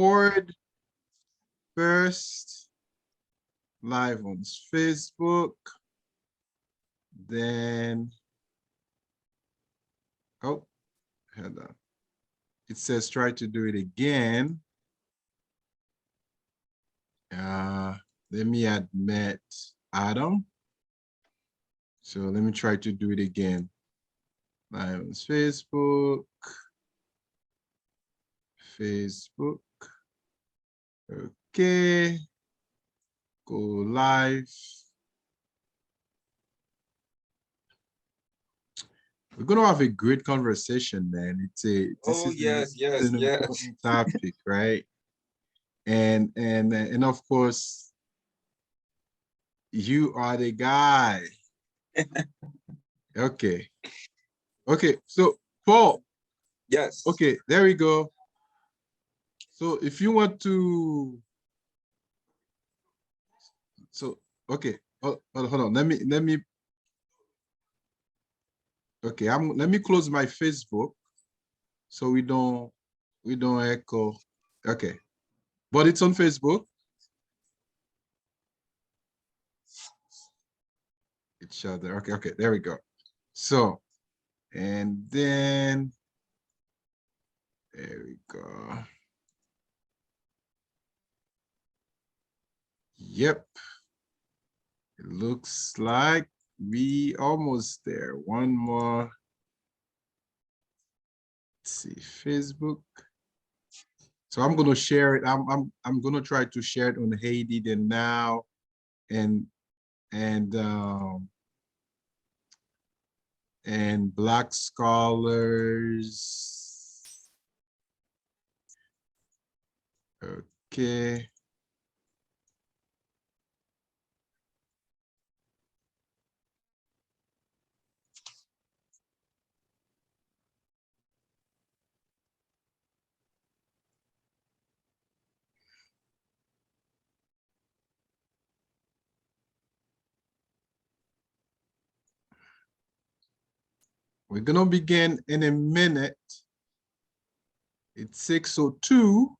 record first live on Facebook, then, oh, hold on. It says try to do it again. Let me admit Adam. So let me try to do it again. Live on Facebook. Okay. Go live. We're gonna have a great conversation, man. This is an important topic, right? And of course, you are the guy. Okay. Okay, so Paul. Yes. Okay, there we go. So if you want to, so okay, hold on. Let me. Okay, let me close my Facebook, so we don't echo. Okay, but it's on Facebook. Each other. Okay, there we go. So, and then there we go. Yep. It looks like we almost there. One more. Let's see, Facebook. So I'm gonna share it. I'm gonna try to share it on Haiti then now, and Black Scholars. Okay. We're gonna begin in a minute. It's 6:02.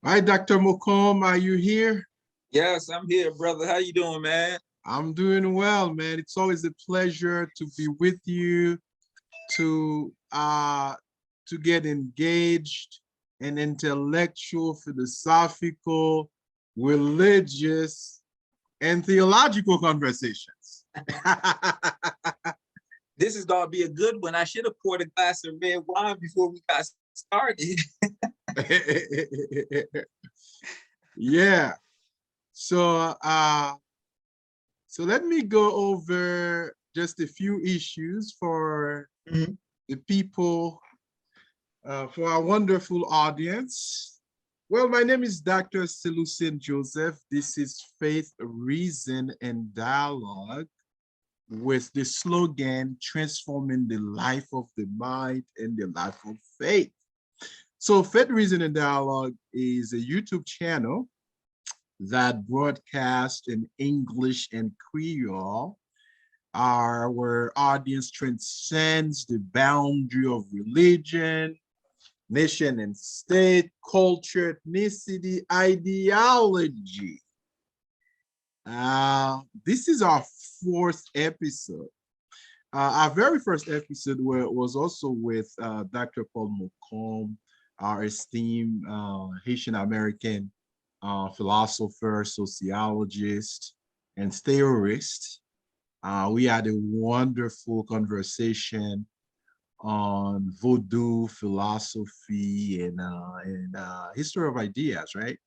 Hi, Dr. Mocombe, are you here? Yes, I'm here, brother. How you doing, man? I'm doing well, man. It's always a pleasure to be with you, to get engaged in intellectual, philosophical, religious, and theological conversations. This is gonna be a good one. I should have poured a glass of red wine before we got started. Yeah. So let me go over just a few issues for the people, for our wonderful audience. Well, my name is Dr. Celucien Joseph. This is Faith, Reason, and Dialogue, with the slogan, transforming the life of the mind and the life of faith. So Faith, Reason, and Dialogue is a YouTube channel that broadcasts in English and Creole. Our audience transcends the boundary of religion, nation and state, culture, ethnicity, ideology. This is our 4th episode. Our very first episode was also with Dr. Paul Mocombe, our esteemed Haitian American philosopher, sociologist, and theorist. We had a wonderful conversation on voodoo philosophy and history of ideas, right?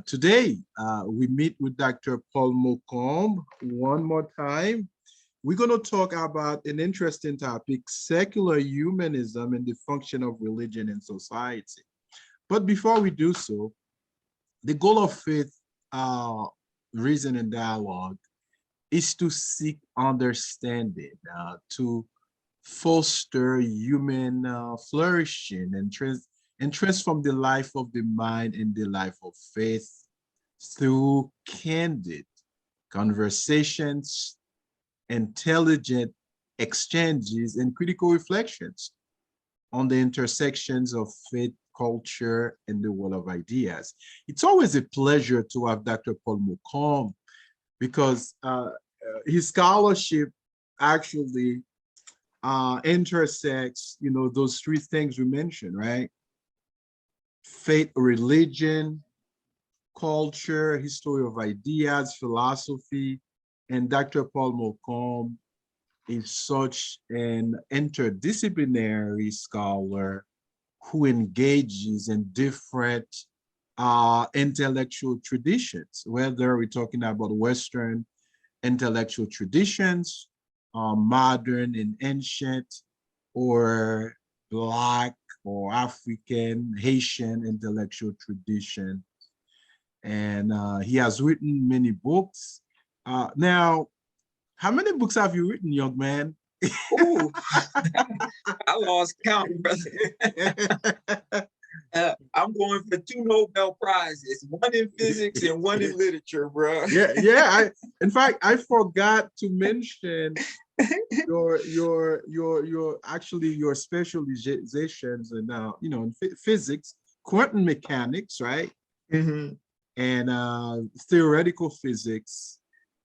Today, we meet with Dr. Paul Mocombe one more time. We're going to talk about an interesting topic, secular humanism and the function of religion in society. But before we do so, the goal of faith, reason, and dialogue is to seek understanding, to foster human flourishing and transform the life of the mind and the life of faith through candid conversations, intelligent exchanges, and critical reflections on the intersections of faith, culture, and the world of ideas. It's always a pleasure to have Dr. Paul Mocombe because his scholarship actually intersects, those three things we mentioned, right? Faith, religion, culture, history of ideas, philosophy, and Dr. Paul Mocombe is such an interdisciplinary scholar who engages in different intellectual traditions, whether we're talking about Western intellectual traditions, modern and ancient, or Black or African, Haitian intellectual tradition. And he has written many books. Now, how many books have you written, young man? Ooh, I lost count, brother. I'm going for 2 Nobel Prizes, one in physics and one in literature, bro. Yeah. In fact, I forgot to mention your specializations in in physics, quantum mechanics, right? Mm-hmm. And theoretical physics.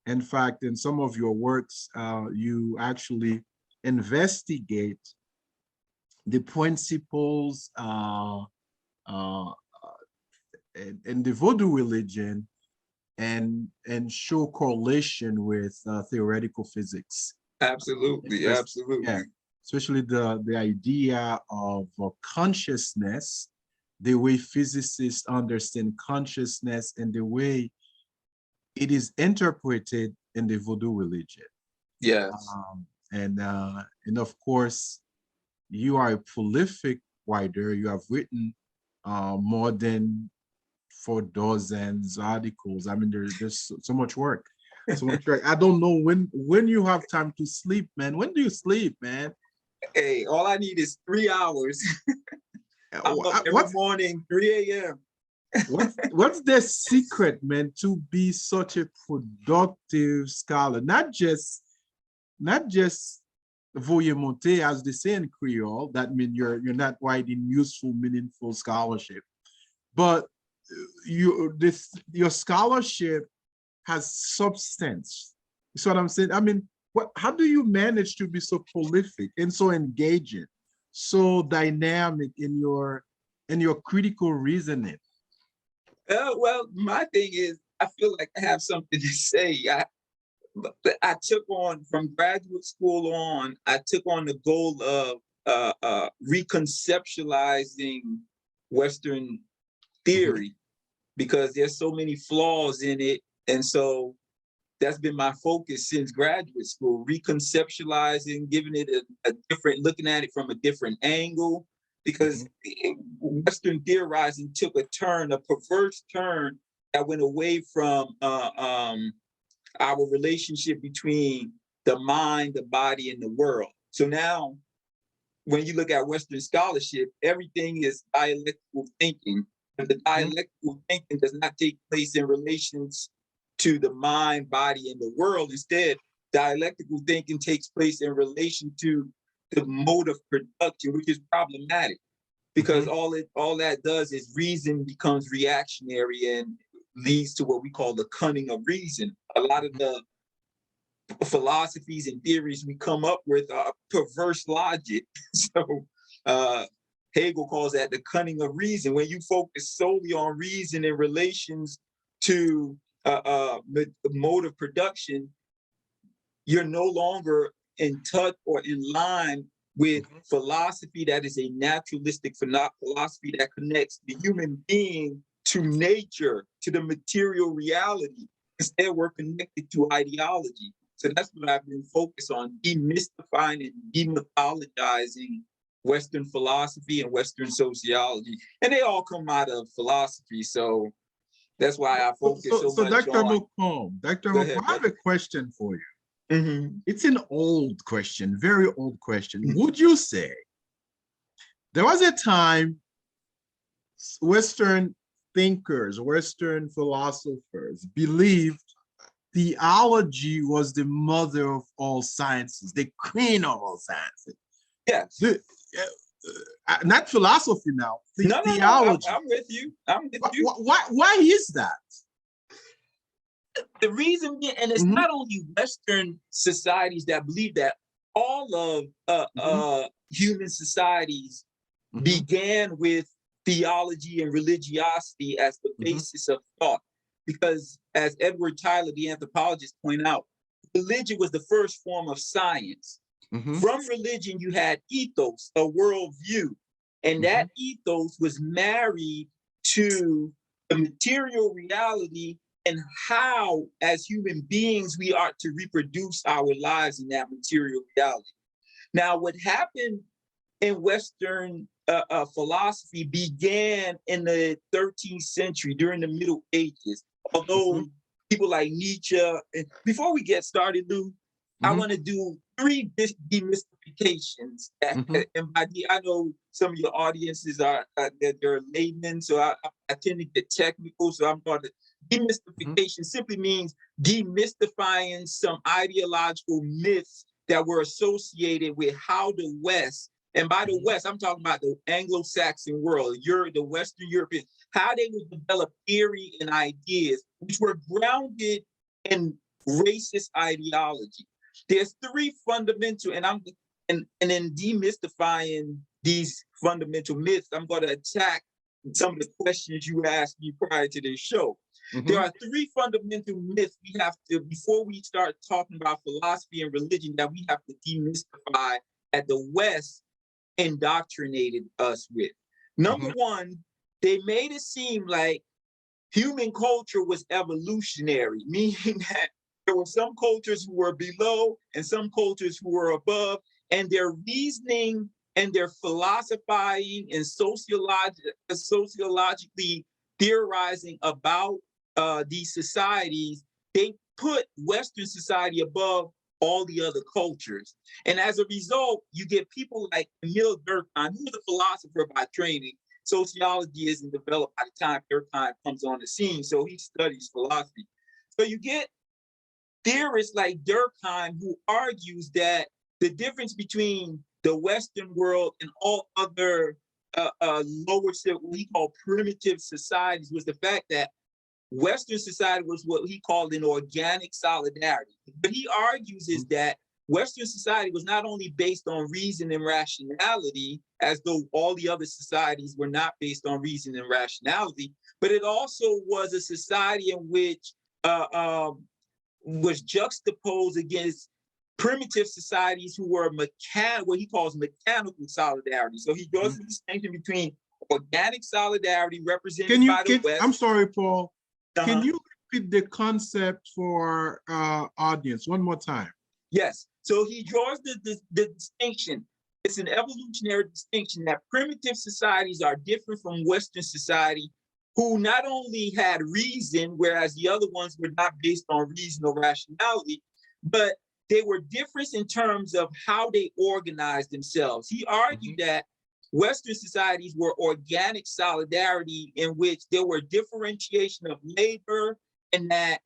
In fact, in some of your works, you actually investigate the principles in the Vodou religion and show correlation with theoretical physics. Absolutely, absolutely. Yeah, especially the idea of consciousness, the way physicists understand consciousness, and the way it is interpreted in the Vodou religion. Yes. And of course, you are a prolific writer. You have written more than 4 dozens articles. I mean, there's so much work. So much work. I don't know when you have time to sleep, man. When do you sleep, man? Hey, all I need is 3 hours. I'm up every morning, 3 a.m. What's the secret, man, to be such a productive scholar? Not just voye monter, as they say in Creole. That means you're not writing useful, meaningful scholarship, but your scholarship has substance. You see what I'm saying? I mean, how do you manage to be so prolific and so engaging, so dynamic in your critical reasoning? Well, my thing is, I feel like I have something to say. I took on, from graduate school on, I took on the goal of reconceptualizing Western theory because there's so many flaws in it. And so that's been my focus since graduate school, reconceptualizing, giving it a different, looking at it from a different angle, because Western theorizing took a turn, a perverse turn that went away from our relationship between the mind, the body, and the world. So now, when you look at Western scholarship, everything is dialectical thinking. But the dialectical thinking does not take place in relations to the mind, body, and the world. Instead, dialectical thinking takes place in relation to the mode of production, which is problematic because all that does is reason becomes reactionary and leads to what we call the cunning of reason. A lot of the philosophies and theories we come up with are perverse logic. So Hegel calls that the cunning of reason. When you focus solely on reason in relations to mode of production, you're no longer in touch or in line with philosophy that is a naturalistic philosophy that connects the human being to nature, to the material reality. Instead, we're connected to ideology. So that's what I've been focused on, demystifying and demythologizing Western philosophy and Western sociology. And they all come out of philosophy. So that's why I focus so much Dr. on. Mocombe, I have a question for you. Mm-hmm. It's an old question, very old question. Would you say there was a time Western thinkers, Western philosophers believed theology was the mother of all sciences, the queen of all sciences? Yes. Not philosophy now, theology. No, I'm with you. Why is that? The reason, and it's not only Western societies that believe that, all of human societies began with theology and religiosity as the basis of thought. Because as Edward Tyler, the anthropologist, pointed out, religion was the first form of science. From religion, you had ethos, a worldview, and that ethos was married to the material reality and how, as human beings, we are to reproduce our lives in that material reality. Now, what happened in Western philosophy began in the 13th century during the Middle Ages. Although people like Nietzsche, and before we get started, Lou, I want to do 3 demystifications. And by I know some of your audiences are they're laymen, so I tend to get technical. So I'm going to demystification simply means demystifying some ideological myths that were associated with how the West, and by the West, I'm talking about the Anglo-Saxon world, the Western European, how they would develop theory and ideas which were grounded in racist ideology. There's 3 fundamental, and in demystifying these fundamental myths, I'm going to attack some of the questions you asked me prior to this show. There are 3 fundamental myths we have to, before we start talking about philosophy and religion, that we have to demystify that the West indoctrinated us with. Number 1, they made it seem like human culture was evolutionary, meaning that there were some cultures who were below and some cultures who were above, and their reasoning and their philosophizing and sociologically theorizing about these societies, they put Western society above all the other cultures. And as a result, you get people like Emile Durkheim, who was a philosopher by training. Sociology isn't developed by the time Durkheim comes on the scene, so he studies philosophy. So you get theorists like Durkheim who argues that the difference between the Western world and all other lower, what he called primitive societies, was the fact that Western society was what he called an organic solidarity. But he argues is that Western society was not only based on reason and rationality, as though all the other societies were not based on reason and rationality, but it also was a society in which was juxtaposed against primitive societies who were what he calls mechanical solidarity. So he draws a distinction between organic solidarity represented by the West. I'm sorry, Paul. Can you repeat the concept for audience one more time? Yes. So he draws the distinction. It's an evolutionary distinction that primitive societies are different from Western society, who not only had reason, whereas the other ones were not based on reason or rationality, but they were different in terms of how they organized themselves. He argued that Western societies were organic solidarity in which there were differentiation of labor, and that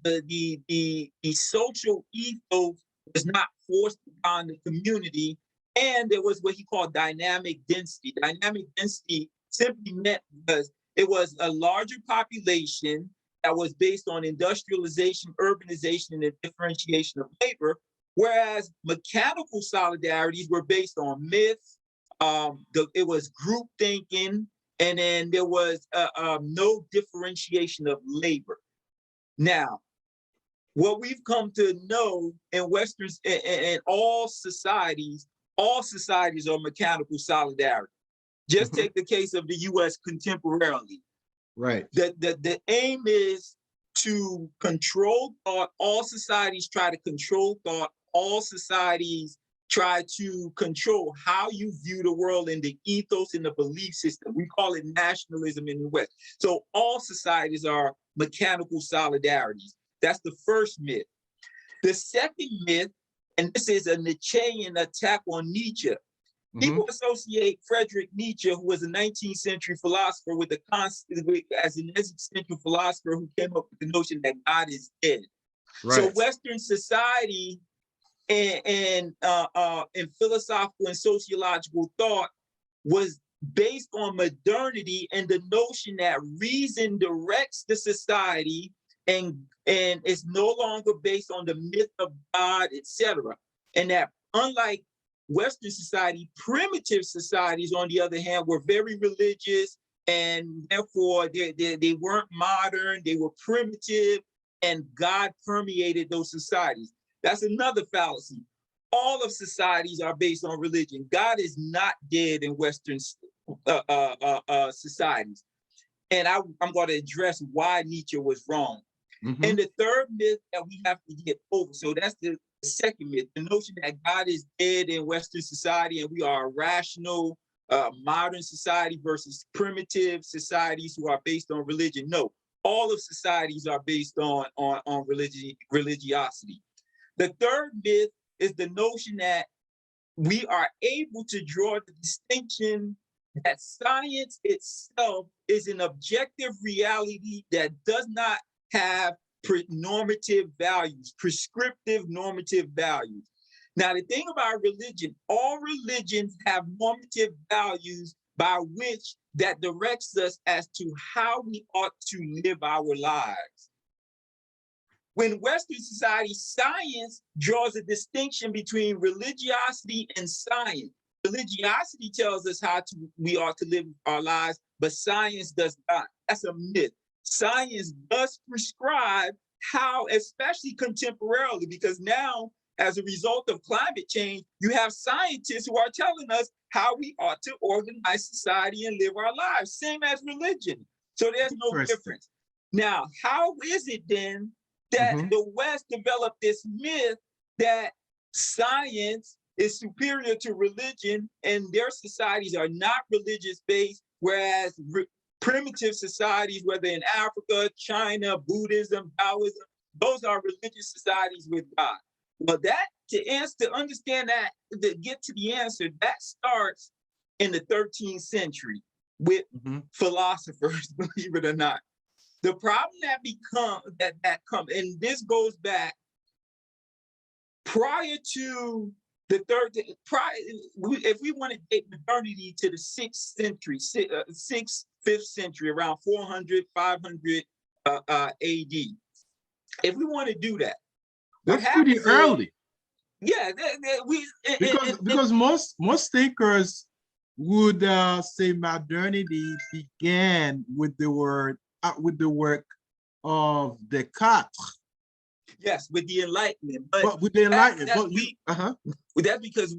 the social ethos was not forced upon the community, and there was what he called dynamic density. Dynamic density simply meant because it was a larger population that was based on industrialization, urbanization, and the differentiation of labor, whereas mechanical solidarities were based on myths. It was group thinking, and then there was no differentiation of labor. Now, what we've come to know in Western and all societies are mechanical solidarity. Just take the case of the U.S. contemporarily. Right. The aim is to control thought. All societies try to control thought. All societies try to control how you view the world and the ethos and the belief system. We call it nationalism in the West. So all societies are mechanical solidarities. That's the first myth. The second myth, and this is a Nietzschean attack on Nietzsche. People associate Friedrich Nietzsche, who was a 19th century philosopher, with as an existential philosopher who came up with the notion that God is dead. Right. So Western society and philosophical and sociological thought was based on modernity and the notion that reason directs the society and it's no longer based on the myth of God, etc. And that unlike Western society, primitive societies, on the other hand, were very religious, and therefore they weren't modern, they were primitive, and God permeated those societies. That's another fallacy. All of societies are based on religion. God is not dead in Western societies. And I'm going to address why Nietzsche was wrong. And the third myth that we have to get over, so that's the second myth, the notion that God is dead in Western society and we are a rational, modern society versus primitive societies who are based on religion. No, all of societies are based on religiosity. The third myth is the notion that we are able to draw the distinction that science itself is an objective reality that does not have normative values, prescriptive normative values. Now, the thing about religion, all religions have normative values by which that directs us as to how we ought to live our lives. When Western society, science draws a distinction between religiosity and science. Religiosity tells us how we ought to live our lives, but science does not. That's a myth. Science does prescribe how, especially contemporarily, because now, as a result of climate change, you have scientists who are telling us how we ought to organize society and live our lives, same as religion. So there's no difference. Now, how is it then that the West developed this myth that science is superior to religion and their societies are not religious based, whereas primitive societies, whether in Africa, China, Buddhism, Taoism, those are religious societies with God. Well, that to understand that, to get to the answer, that starts in the 13th century with philosophers, believe it or not. The problem that comes, and this goes back prior to the if we want to date modernity to the 6th century, 5th century, around 400, 500 AD. If we want to do that, that's pretty early. Yeah, because most thinkers would say modernity began with the work of Descartes. Yes, with the Enlightenment, but with the Enlightenment, that's because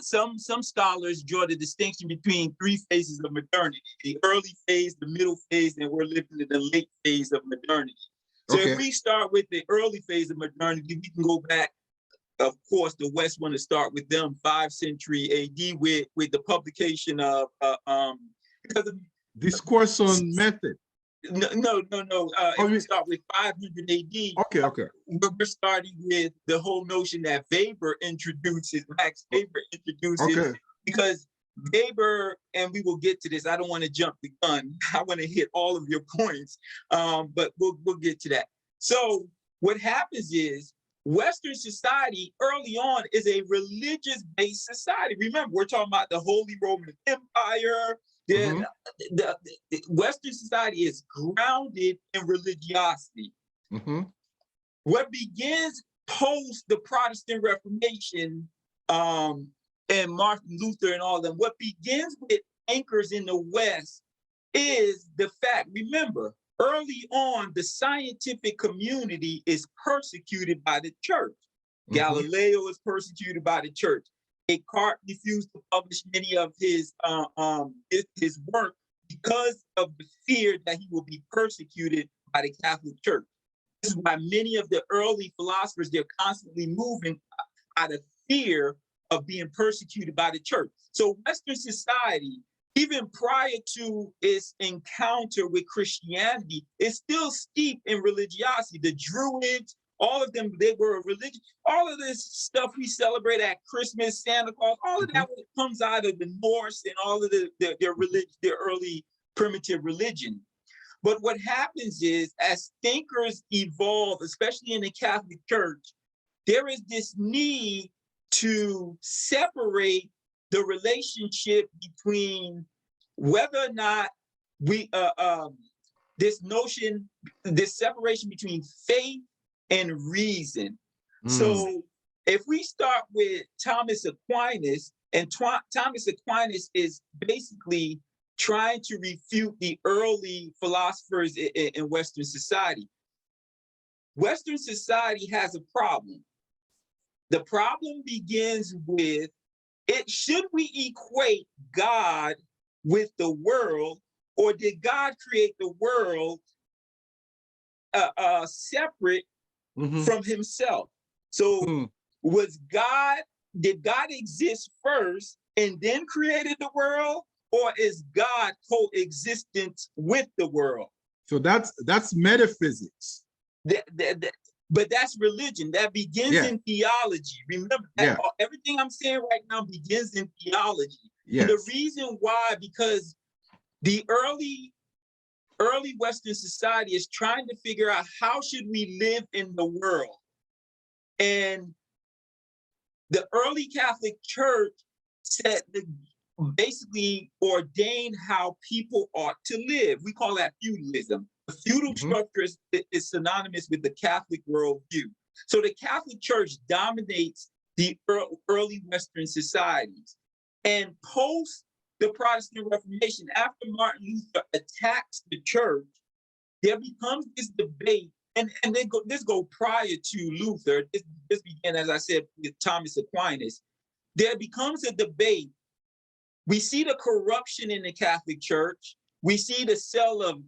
some scholars draw the distinction between 3 phases of modernity: the early phase, the middle phase, and we're living in the late phase of modernity. So if we start with the early phase of modernity, we can go back. Of course, the West want to start with them 5th century AD with the publication of Discourse on Method. No. If we start with 500 AD, okay. We're starting with the whole notion that Max Weber introduces, because Weber, and we will get to this. I don't want to jump the gun. I want to hit all of your points, but we'll get to that. So what happens is Western society early on is a religious-based society. Remember, we're talking about the Holy Roman Empire. The Western society is grounded in religiosity. What begins post the Protestant Reformation and Martin Luther and all of them, what begins with anchors in the West is the fact, remember, early on, the scientific community is persecuted by the church. Galileo is persecuted by the church. Descartes refused to publish many of his work because of the fear that he will be persecuted by the Catholic Church. This is why many of the early philosophers, they're constantly moving out of fear of being persecuted by the church. So Western society, even prior to its encounter with Christianity, is still steeped in religiosity. The Druids, all of them, they were religious. All of this stuff we celebrate at Christmas, Santa Claus, all of that comes out of the Norse and all of their religion, their early primitive religion. But what happens is, as thinkers evolve, especially in the Catholic Church, there is this need to separate the relationship between whether or not we this notion, this separation between faith and reason. So if we start with Thomas Aquinas, and Thomas Aquinas is basically trying to refute the early philosophers in Western society. Western society has a problem. The problem begins with, should we equate God with the world, or did God create the world separate from himself? So did God exist first and then created the world, or is God coexistent with the world? So that's metaphysics. But that's religion. That begins in theology. Remember, everything I'm saying right now begins in theology. And the reason why, because the early Western society is trying to figure out how should we live in the world. And the early Catholic Church said basically ordained how people ought to live. We call that feudalism. The feudal structure is synonymous with the Catholic worldview. So the Catholic Church dominates the early Western societies. And post the Protestant Reformation, after Martin Luther attacks the church, there becomes this debate, and this go prior to Luther. This began, as I said, with Thomas Aquinas. There becomes a debate. We see the corruption in the Catholic Church. We see the sale of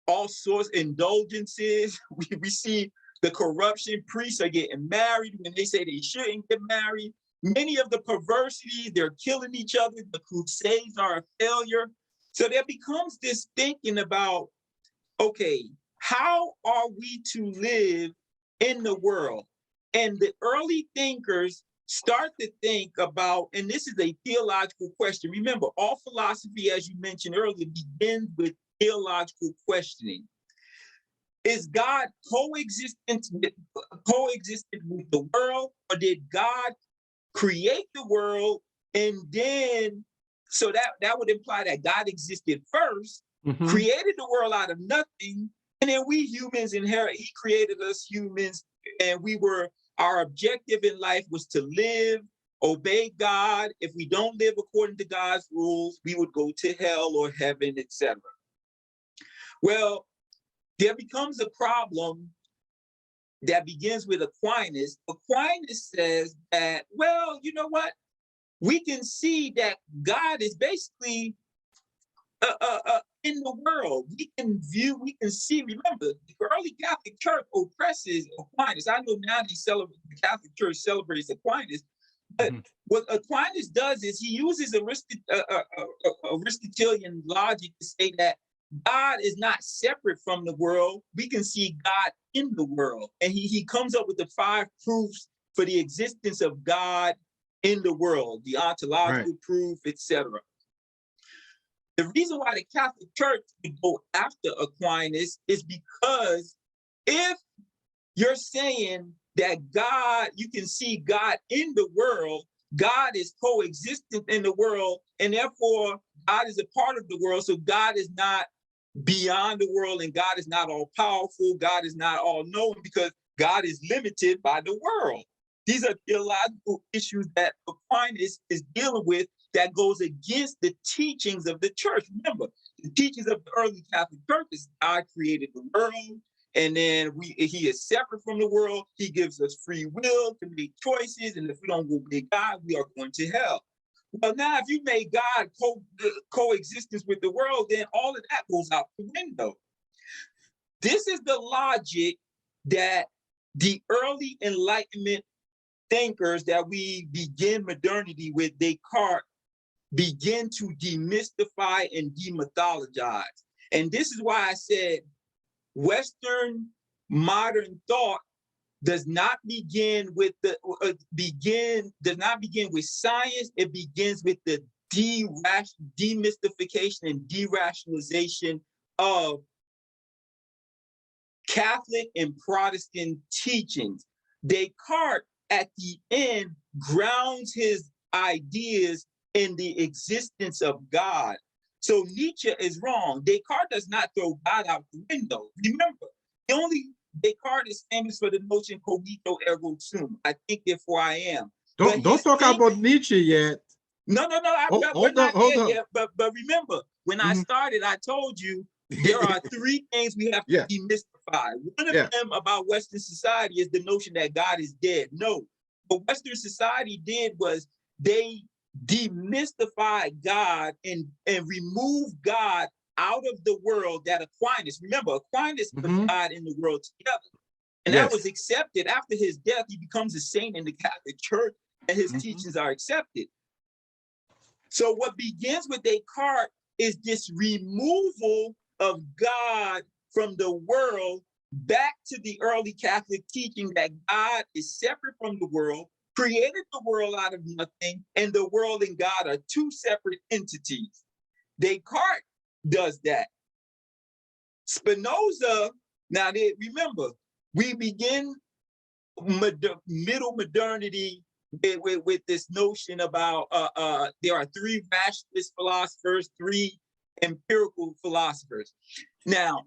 all sorts of indulgences. We see the corruption. Priests are getting married when they say they shouldn't get married. Many of the perversities, they're killing each other. The Crusades are a failure. So there becomes this thinking about, okay, how are we to live in the world? And the early thinkers start to think about, and this is a theological question. Remember, all philosophy, as you mentioned earlier, begins with theological questioning. Is God coexistent with the world, or did God create the world and then, so that would imply that God existed first, created the world out of nothing, and then we humans inherit, he created us humans, and our objective in life was to live, obey God. If we don't live according to God's rules, we would go to hell or heaven, etc. Well, there becomes a problem that begins with Aquinas. Aquinas says that, well, you know what? We can see that God is basically in the world. We can see, remember, the early Catholic Church oppresses Aquinas. I know now the Catholic Church celebrates Aquinas, but what Aquinas does is he uses Aristotelian logic to say that God is not separate from the world. We can see God in the world. And he comes up with the 5 proofs for the existence of God in the world, the ontological proof, etc. The reason why the Catholic Church would go after Aquinas is because if you're saying that God, you can see God in the world, God is coexistent in the world, and therefore God is a part of the world, so God is not beyond the world, and God is not all powerful, God is not all knowing, because God is limited by the world. These are theological issues that Aquinas is dealing with that goes against the teachings of the church. Remember, the teachings of the early Catholic Church is God created the world, and then he is separate from the world. He gives us free will to make choices, and if we don't obey God, we are going to hell. Well, now if you make God coexistence with the world, then all of that goes out the window. This is the logic that the early Enlightenment thinkers that we begin modernity with, Descartes, begin to demystify and demythologize. And this is why I said Western modern thought does not begin with does not begin with science. It begins with the demystification and derationalization of Catholic and Protestant teachings. Descartes, at the end, grounds his ideas in the existence of God. So Nietzsche is wrong. Descartes does not throw God out the window. Remember, Descartes is famous for the notion cogito ergo sum. I think, therefore I am. Don't talk about Nietzsche yet. No. We're not there yet. But remember, when I started, I told you there are three things we have to demystify. One of them about Western society is the notion that God is dead. No, what Western society did was they demystified God and removed God out of the world that Aquinas. Remember, Aquinas put God in the world together. And that was accepted. After his death, he becomes a saint in the Catholic Church, and his teachings are accepted. So what begins with Descartes is this removal of God from the world back to the early Catholic teaching that God is separate from the world, created the world out of nothing, and the world and God are two separate entities. Descartes does that. Spinoza, now remember, we begin middle modernity with this notion about there are three rationalist philosophers, three empirical philosophers. Now,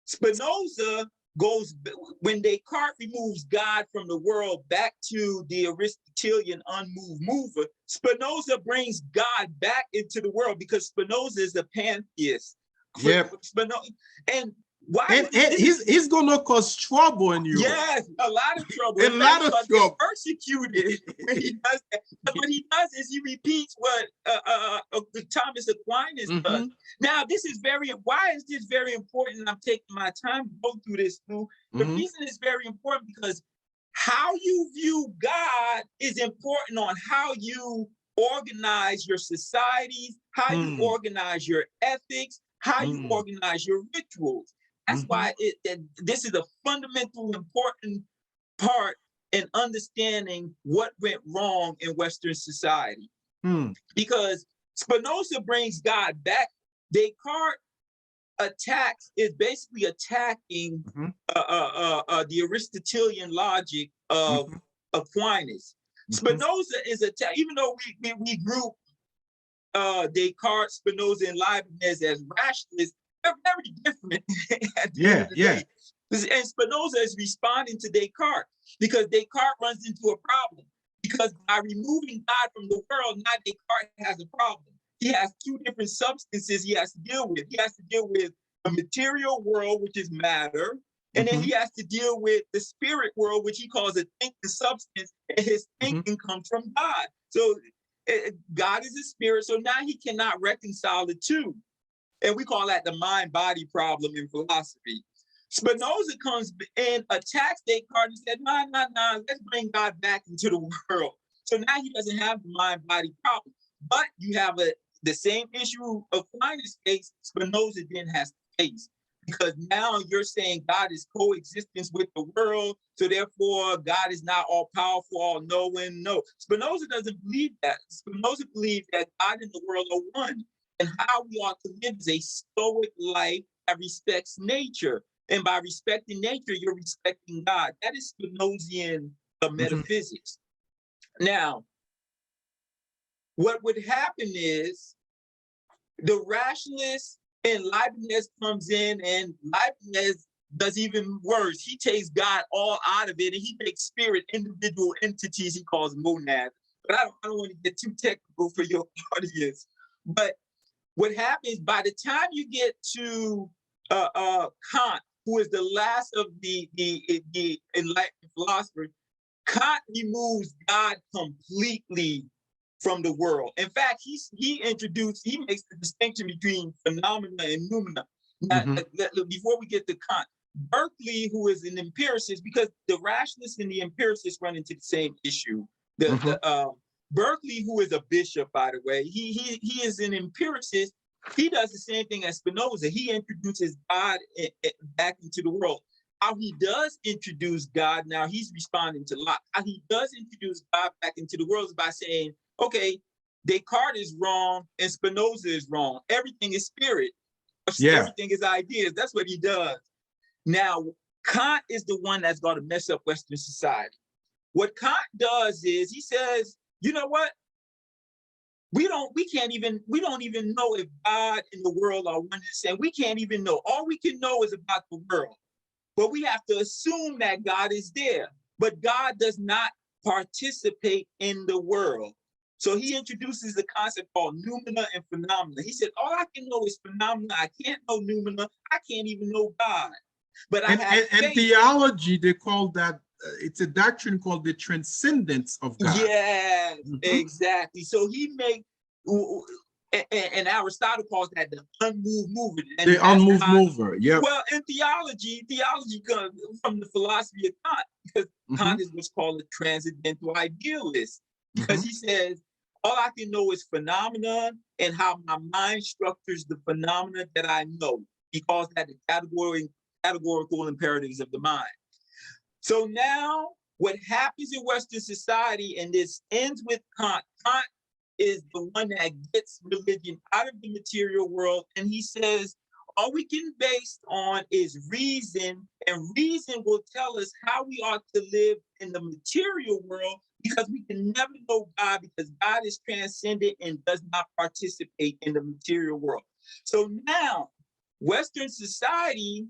Spinoza goes, when Descartes removes God from the world back to the Aristotelian unmoved mover, Spinoza brings God back into the world because Spinoza is a pantheist. Yeah. And why? And he's gonna cause trouble in Europe. Yes, a lot of trouble. A lot of trouble. Persecuted when he does that. But what he does is he repeats what Thomas Aquinas does. Now, this is why is this very important? I'm taking my time to go through this, Lou. The reason it's very important because how you view God is important on how you organize your societies, how you organize your ethics, how you organize your rituals. That's why this is a fundamental important part in understanding what went wrong in Western society. Because Spinoza brings God back. Descartes is basically attacking the Aristotelian logic of Aquinas. Spinoza is even though we group Descartes, Spinoza, and Leibniz as rationalists, they're very different at the end of the day. And Spinoza is responding to Descartes because Descartes runs into a problem. Because by removing God from the world, now Descartes has a problem. He has two different substances he has to deal with. He has to deal with the material world, which is matter, and then he has to deal with the spirit world, which he calls a thinking substance, and his thinking comes from God. So God is a spirit, so now he cannot reconcile the two. And we call that the mind-body problem in philosophy. Spinoza comes and attacks Descartes and said, no, let's bring God back into the world. So now he doesn't have the mind-body problem. But you have the same issue of Aquinas' case, Spinoza then has to face. Because now you're saying God is coexistence with the world, so therefore God is not all-powerful, all-knowing. No, Spinoza doesn't believe that. Spinoza believes that God and the world are one. And how we ought to live is a stoic life that respects nature. And by respecting nature, you're respecting God. That is Spinozian metaphysics. Now, what would happen is the rationalist and Leibniz comes in, and Leibniz does even worse. He takes God all out of it, and he makes spirit individual entities he calls monads. But I don't want to get too technical for your audience. But what happens by the time you get to Kant, who is the last of the enlightened philosophers, Kant removes God completely from the world. In fact, he makes the distinction between phenomena and noumena. Now, before we get to Kant, Berkeley, who is an empiricist, because the rationalists and the empiricists run into the same issue. Berkeley, who is a bishop, by the way, he is an empiricist. He does the same thing as Spinoza. He introduces God back into the world. How he does introduce God, now he's responding to Locke. How he does introduce God back into the world is by saying, okay, Descartes is wrong and Spinoza is wrong. Everything is spirit. Everything is ideas. That's what he does. Now, Kant is the one that's going to mess up Western society. What Kant does is he says, you know what? We don't even know if God and the world are one and the same. We can't even know. All we can know is about the world. But we have to assume that God is there. But God does not participate in the world. So he introduces the concept called noumena and phenomena. He said, all I can know is phenomena. I can't know noumena. I can't even know God. But I have faith. And theology, they call that, it's a doctrine called the transcendence of God. Yes, exactly. So he makes, and Aristotle calls that the unmoved mover. And the unmoved mover, yeah. Well, in theology comes from the philosophy of Kant, because Kant is what's called a transcendental idealist. Because he says, all I can know is phenomena and how my mind structures the phenomena that I know. He calls that the categorical imperatives of the mind. So now what happens in Western society, and this ends with Kant. Kant is the one that gets religion out of the material world. And he says, all we can base on is reason, and reason will tell us how we ought to live in the material world, because we can never know God, because God is transcendent and does not participate in the material world. So now, Western society,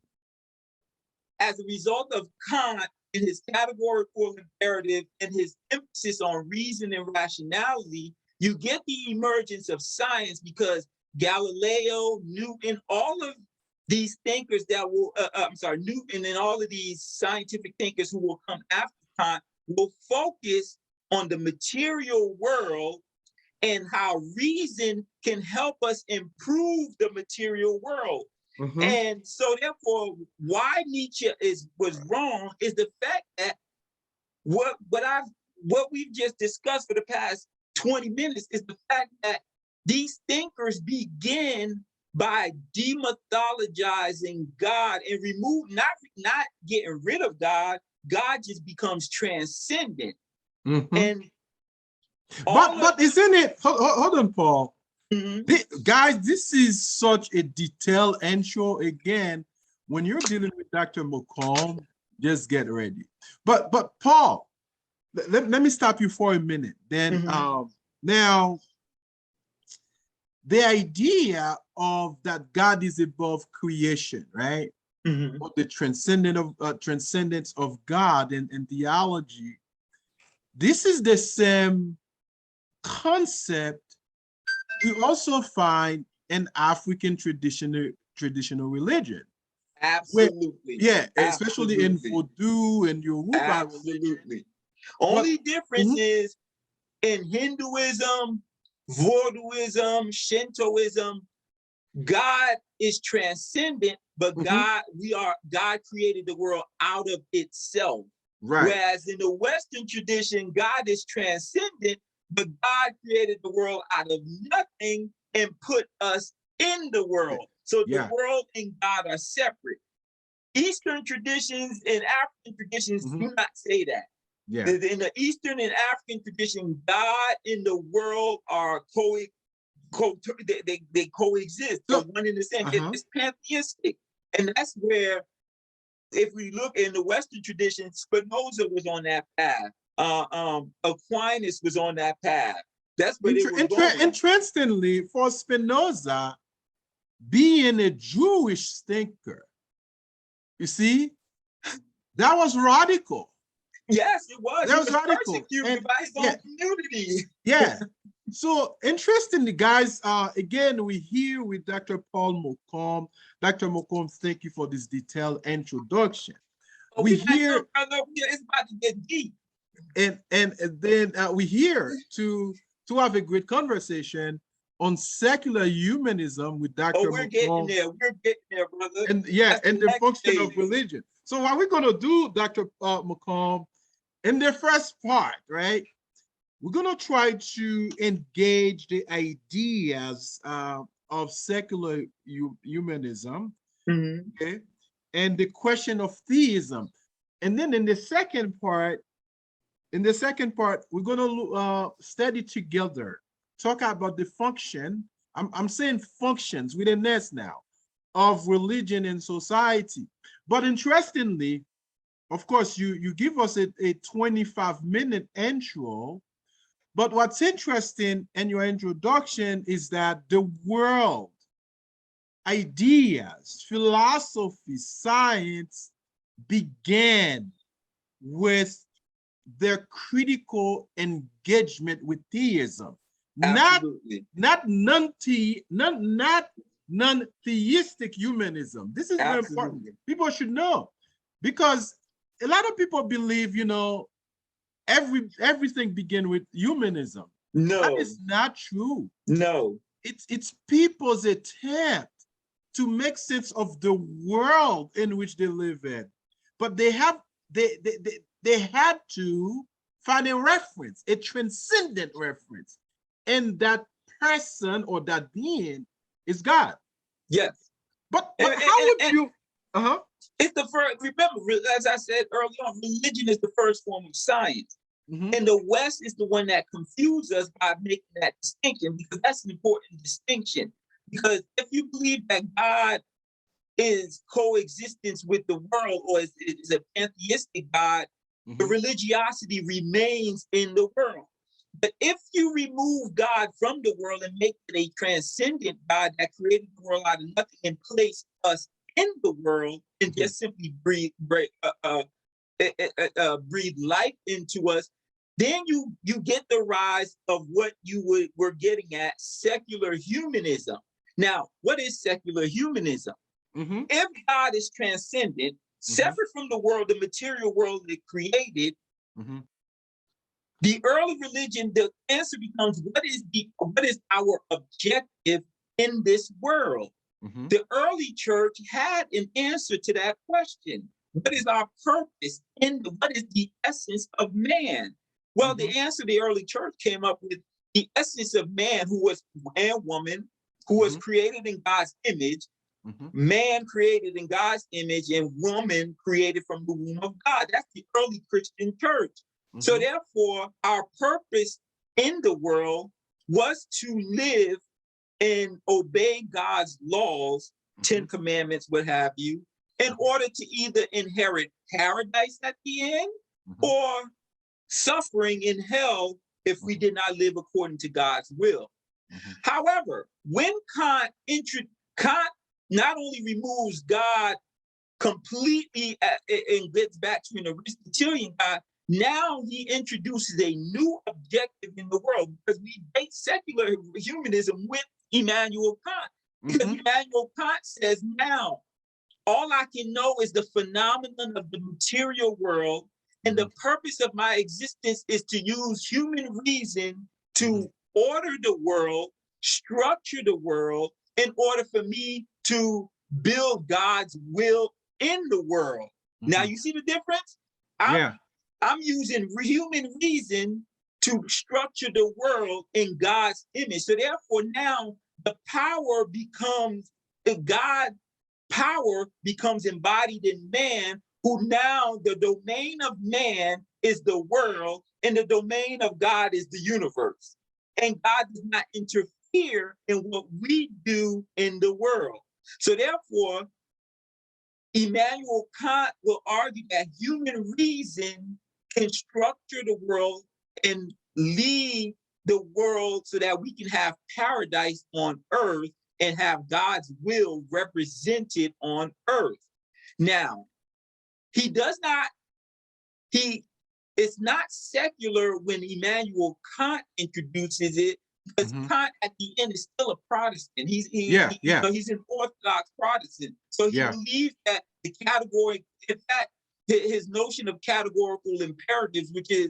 as a result of Kant and his categorical imperative and his emphasis on reason and rationality, you get the emergence of science, because Galileo, Newton, all of these thinkers that will, Newton and all of these scientific thinkers who will come after Kant will focus on the material world and how reason can help us improve the material world. And so therefore, why Nietzsche was wrong is the fact that what we've just discussed for the past 20 minutes is the fact that these thinkers begin by demythologizing God and not getting rid of God. God just becomes transcendent. And but isn't it, hold on, Paul. Guys, this is such a detailed intro. Again, when you're dealing with Dr. Mocombe, just get ready. But Paul, let me stop you for a minute. Then now, the idea of that God is above creation, right? Or the transcendence of God in theology. This is the same concept we also find in African traditional religion. Absolutely. Especially in Vodou and Yoruba. Absolutely. Only difference is in Hinduism, Voodooism, Shintoism, God is transcendent, but God created the world out of itself. Right. Whereas in the Western tradition, God is transcendent, but God created the world out of nothing and put us in the world. So the world and God are separate. Eastern traditions and African traditions do not say that. In the Eastern and African tradition, God and the world are they coexist. They're one in the same. It's pantheistic. And that's where, if we look in the Western tradition, Spinoza was on that path. Aquinas was on that path. That's where they were going. Interestingly, for Spinoza, being a Jewish thinker, you see, that was radical. Yes, it was. That was radical. Persecuted by his own community. So interestingly, guys, again, we're here with Dr. Paul Mocombe. Dr. Mocombe, thank you for this detailed introduction. It's about to get deep. And then we're here to to have a great conversation on secular humanism with Oh, Dr. we're getting Mocombe, there. We're getting there, brother. and yeah, That's and the the next function of phase. religion. So what we're gonna do, Dr. Mocombe, in the first part, right? We're gonna try to engage the ideas of secular humanism, Mhm. okay, and the question of theism, and then in the second part, we're gonna study together, talk about the function. I'm saying functions with an S now of religion in society. But interestingly, of course, you give us a 25-minute intro. But what's interesting in your introduction is that the world, ideas, philosophy, science began with their critical engagement with theism, not Absolutely. non-theistic humanism. This is very important. Absolutely. People should know, because a lot of people believe, everything began with humanism. That No, is not true. no. It's people's attempt to make sense of the world in which they live in, but they had to find a reference, a transcendent reference, and that person or that being is God. Yes. But And, how would and you? Uh-huh. it's the first, remember, as I said earlier on, religion is the first form of science. Mm-hmm. And the West is the one that confuses us by making that distinction, because that's an important distinction. Because if you believe that God is coexistence with the world, or is a pantheistic God, the religiosity remains in the world. But if you remove God from the world and make it a transcendent God that created the world out of nothing and place us in the world and just simply breathe life into us, then you get the rise of what you were getting at, secular humanism. Now, what is secular humanism? If God is transcendent, separate from the world, the material world it created, the early religion, the answer becomes, what is our objective in this world? The early church had an answer to that question. What is our purpose? What is the essence of man? Well, the answer the early church came up with, the essence of man, who was man, woman, who was created in God's image, man created in God's image, and woman created from the womb of God. That's the early Christian church. So therefore, our purpose in the world was to live and obey God's laws, 10 commandments, what have you, in order to either inherit paradise at the end or suffering in hell if we did not live according to God's will. However, when Kant not only removes God completely and gets back to an Aristotelian God, now he introduces a new objective in the world, because we date secular humanism with Immanuel Kant. Because Immanuel Kant says, now, all I can know is the phenomenon of the material world, and the purpose of my existence is to use human reason to order the world, structure the world, in order for me to build God's will in the world. Now, you see the difference? I'm using human reason to structure the world in God's image. So therefore, now the power becomes, God power becomes embodied in man, who now the domain of man is the world, and the domain of God is the universe. And God does not interfere in what we do in the world. So therefore, Immanuel Kant will argue that human reason can structure the world and lead the world so that we can have paradise on earth and have God's will represented on earth. Now, it's not secular when Immanuel Kant introduces it, because Kant at the end is still a Protestant. He's an Orthodox Protestant. So he believes that the category, in fact, his notion of categorical imperatives, which is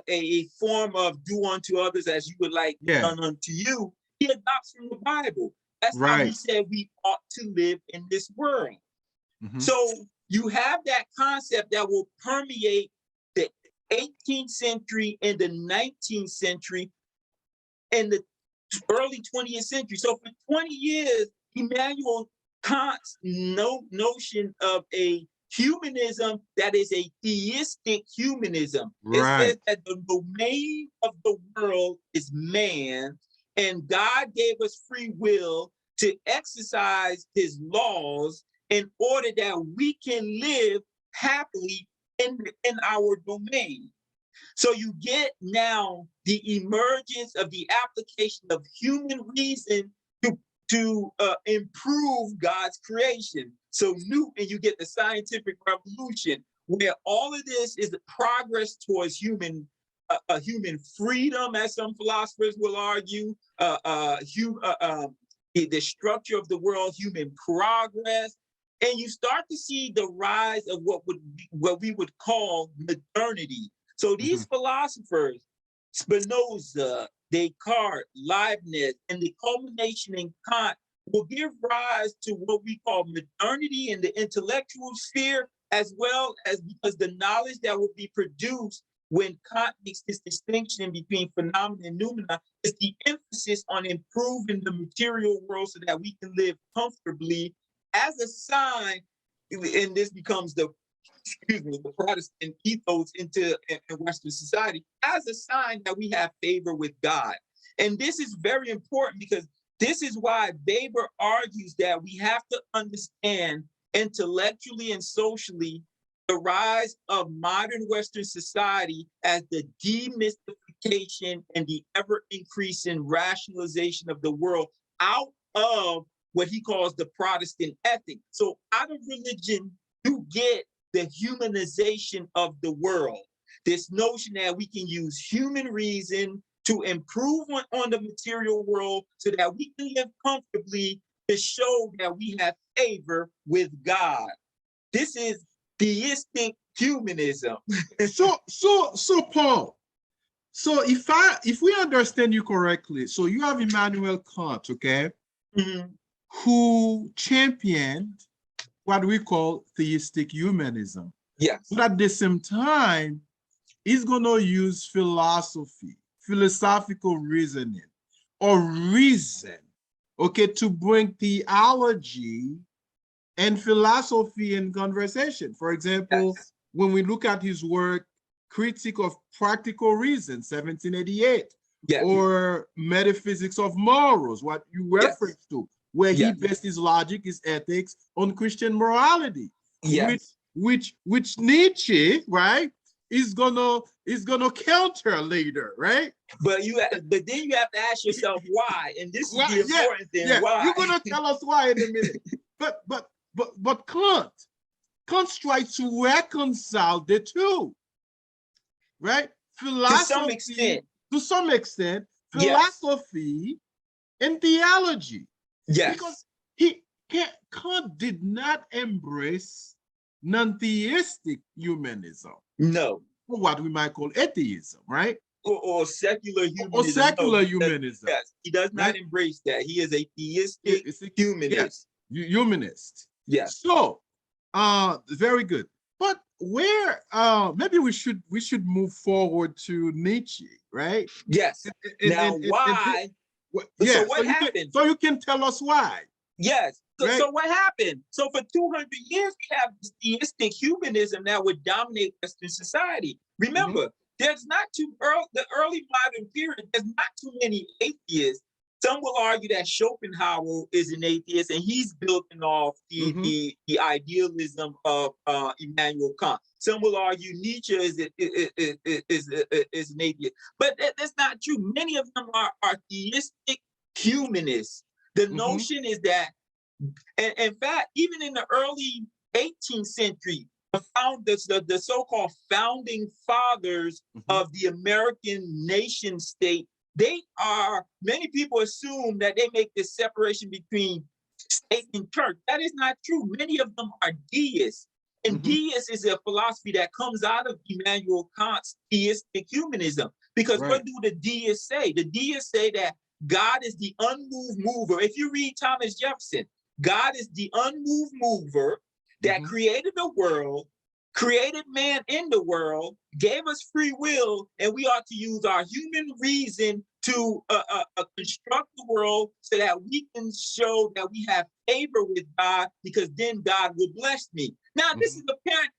a form of do unto others as you would like done unto you, he adopts from the Bible. That's how he said we ought to live in this world. So you have that concept that will permeate the 18th century and the 19th century and the early 20th century. So for 20 years, Immanuel Kant's notion of a humanism that is a theistic humanism. It says that the domain of the world is man, and God gave us free will to exercise his laws in order that we can live happily in our domain. So you get now the emergence of the application of human reason to improve God's creation. So Newton, you get the scientific revolution, where all of this is the progress towards human freedom, as some philosophers will argue, the structure of the world, human progress, and you start to see the rise of what we would call modernity. So these philosophers, Spinoza, Descartes, Leibniz, and the culmination in Kant will give rise to what we call modernity in the intellectual sphere, as well as because the knowledge that will be produced when Kant makes this distinction between phenomena and noumena is the emphasis on improving the material world so that we can live comfortably as a sign, and this becomes the Protestant ethos in Western society, as a sign that we have favor with God. And this is very important because this is why Weber argues that we have to understand intellectually and socially the rise of modern Western society as the demystification and the ever-increasing rationalization of the world out of what he calls the Protestant ethic. So out of religion, you get the humanization of the world. This notion that we can use human reason to improve on the material world so that we can live comfortably to show that we have favor with God. This is theistic humanism. So Paul, so if we understand you correctly, so you have Immanuel Kant, okay, who championed what we call theistic humanism. Yes. But at the same time, he's going to use philosophy, philosophical reasoning, or reason, okay, to bring theology and philosophy in conversation. For example, when we look at his work, Critique of Practical Reason, 1788, or Metaphysics of Morals, what you referenced to, where he based his logic, his ethics on Christian morality, which Nietzsche, right, is gonna counter later, right? But then you have to ask yourself why, and this is the important thing. Why? You're gonna tell us why in a minute. But Kant tries to reconcile the two, right? Philosophy, to some extent, philosophy and theology. Yes. Because Kant did not embrace non-theistic humanism. No. Or what we might call atheism, right? Or secular humanism. Or secular humanism. Yes, he does not embrace that. He is a theistic humanist. Yes, humanist. Yes. So, very good. But where maybe we should move forward to Nietzsche, right? Yes. Why? So what happened? So you can tell us why. Yes. So what happened? So for 200 years, we have this theistic humanism that would dominate Western society. Remember, there's not the early modern period, there's not too many atheists. Some will argue that Schopenhauer is an atheist, and he's building off the idealism of Immanuel Kant. Some will argue Nietzsche is an atheist, but that's not true. Many of them are theistic humanists. The notion is that, and in fact, even in the early 18th century, the so-called founding fathers of the American nation state, many people assume that they make this separation between state and church. That is not true. Many of them are deists. And deist is a philosophy that comes out of Immanuel Kant's theistic humanism. Because what do the deists say? The deists say that God is the unmoved mover. If you read Thomas Jefferson, God is the unmoved mover that created the world, created man in the world, gave us free will, and we ought to use our human reason to construct the world so that we can show that we have favor with God, because then God will bless me. Now, this is apparent.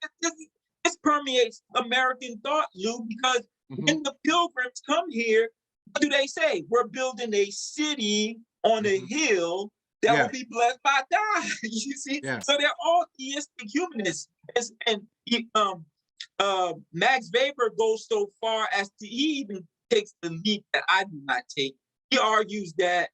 This permeates American thought, Lou, because when the pilgrims come here, what do they say? We're building a city on a hill that will be blessed by God. You see? So they're all theistic humanists. And Max Weber goes so far as to, he even takes the leap that I do not take. He argues that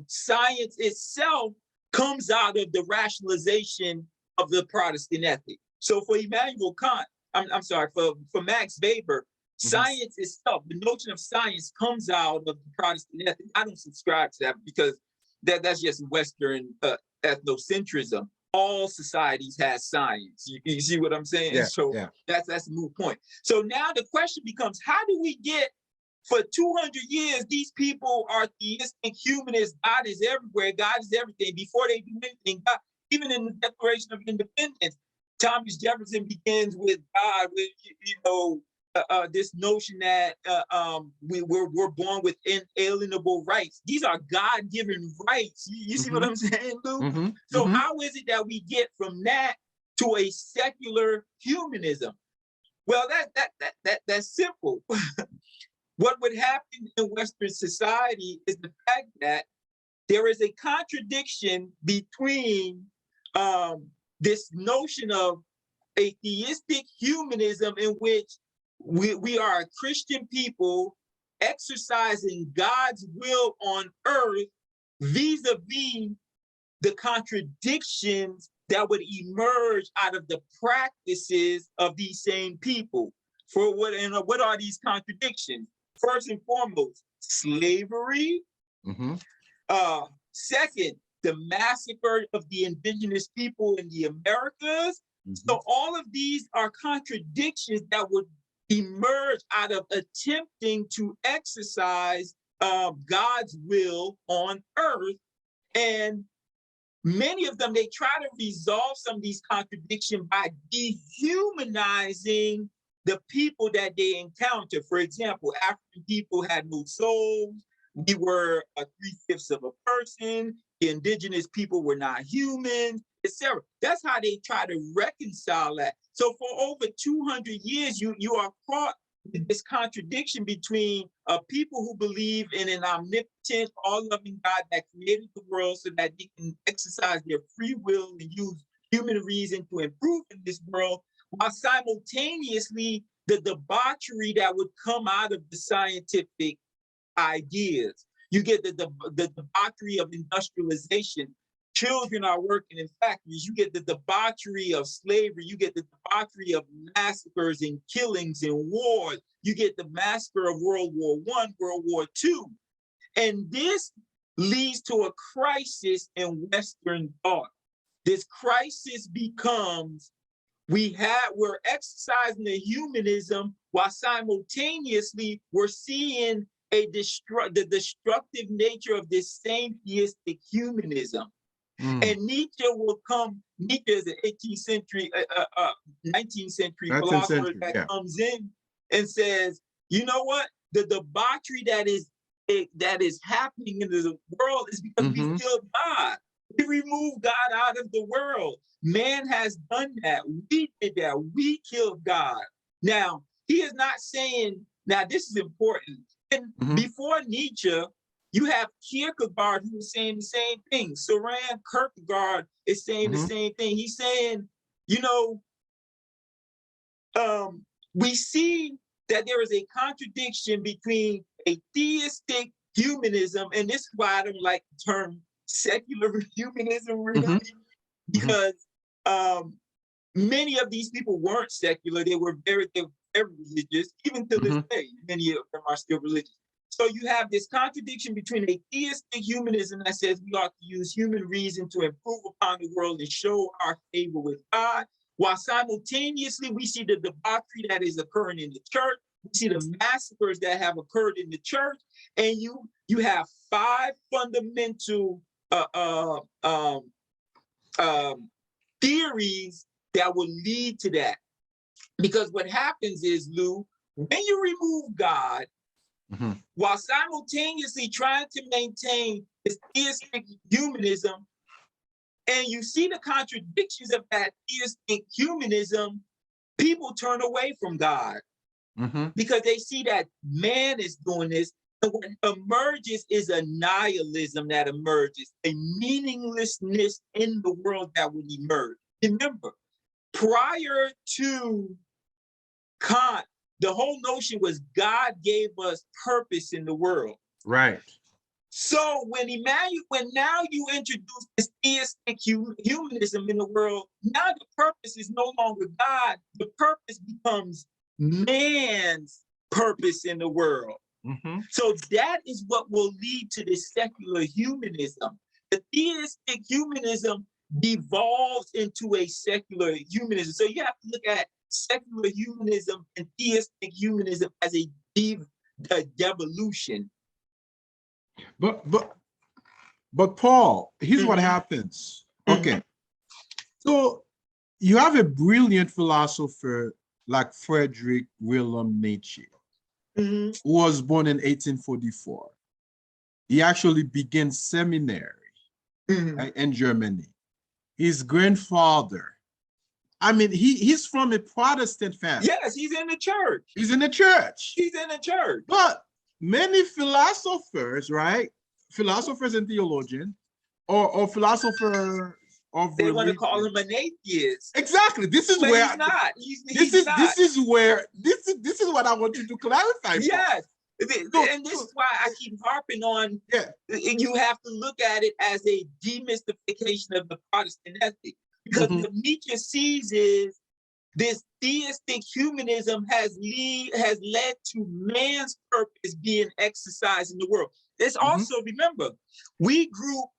science itself comes out of the rationalization of the Protestant ethic. So for Immanuel Kant, I'm sorry, for Max Weber, science itself, the notion of science comes out of the Protestant ethic. I don't subscribe to that because that's just Western ethnocentrism. All societies have science. You see what I'm saying? That's a moot point. So now the question becomes, how do we get, for 200 years, these people are theistic humanists, God is everywhere, God is everything. Before they do anything, God, even in the Declaration of Independence, Thomas Jefferson begins with God, with, this notion that we're born with inalienable rights. These are God-given rights. You see what I'm saying, Lou? So how is it that we get from that to a secular humanism? Well, that's simple. What would happen in Western society is the fact that there is a contradiction between this notion of a theistic humanism in which we are a Christian people exercising God's will on earth vis-a-vis the contradictions that would emerge out of the practices of these same people. What are these contradictions? First and foremost, slavery. Second, the massacre of the indigenous people in the Americas. So all of these are contradictions that would emerge out of attempting to exercise God's will on earth. And many of them, they try to resolve some of these contradictions by dehumanizing the people that they encounter. For example, African people had no souls. We were 3/5 of a person. The indigenous people were not human, etc. That's how they try to reconcile that. So for over 200 years, you are caught with this contradiction between people who believe in an omnipotent, all-loving God that created the world so that they can exercise their free will and use human reason to improve in this world, while simultaneously the debauchery that would come out of the scientific ideas. You get the debauchery of industrialization. Children are working in factories. You get the debauchery of slavery. You get the debauchery of massacres and killings and wars. You get the massacre of World War I, World War II. And this leads to a crisis in Western thought. This crisis becomes, we're exercising the humanism while simultaneously we're seeing the destructive nature of this same theistic humanism. And Nietzsche will come. Nietzsche is an 18th century, 19th century philosopher that comes in and says, you know what? The debauchery that is happening in the world is because we killed God. We removed God out of the world. Man has done that. We did that. We killed God. Now, he is not saying, now this is important. And before Nietzsche, you have Kierkegaard who is saying the same thing. Søren Kierkegaard is saying the same thing. He's saying, we see that there is a contradiction between a theistic humanism, and this is why I don't like the term secular humanism, really, because many of these people weren't secular. They were very religious. Even to this day, many of them are still religious. So you have this contradiction between a theistic humanism that says we ought to use human reason to improve upon the world and show our favor with God, while simultaneously we see the debauchery that is occurring in the church, we see the massacres that have occurred in the church, and you have 5 fundamental theories that will lead to that. Because what happens is, Lou, when you remove God, while simultaneously trying to maintain this theistic humanism, and you see the contradictions of that theistic humanism, people turn away from God because they see that man is doing this. And what emerges is a nihilism that emerges, a meaninglessness in the world that will emerge. Remember, prior to Kant, the whole notion was God gave us purpose in the world. Right. So when now you introduce this theistic humanism in the world, now the purpose is no longer God. The purpose becomes man's purpose in the world. So that is what will lead to this secular humanism. The theistic humanism devolves into a secular humanism. So you have to look at secular humanism and theistic humanism as a devolution. But Paul, here's what happens. Okay. So you have a brilliant philosopher like Friedrich Wilhelm Nietzsche, who was born in 1844. He actually began seminary in Germany. His grandfather, I mean, he's from a Protestant family. Yes, he's in the church. He's in the church. He's in the church. But many philosophers, right? Philosophers and theologians, or philosophers of they want to religion. call him an atheist. Exactly. This is but where he's not. This is what I want you to clarify. Yes. And this is why I keep harping on. You have to look at it as a demystification of the Protestant ethic, because what Nietzsche sees is this theistic humanism has led to man's purpose being exercised in the world. It's also, remember, we group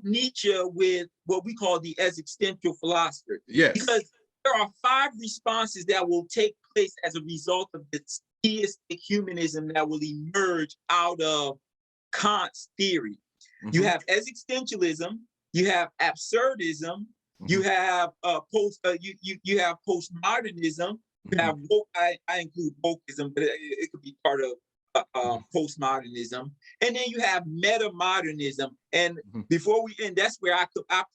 Nietzsche with what we call the existential philosopher. Yes. Because there are 5 responses that will take place as a result of this theistic humanism that will emerge out of Kant's theory. You have existentialism, you have absurdism, you have you have postmodernism, you have I include wokeism, but it could be part of postmodernism, and then you have metamodernism. And before we end, that's where I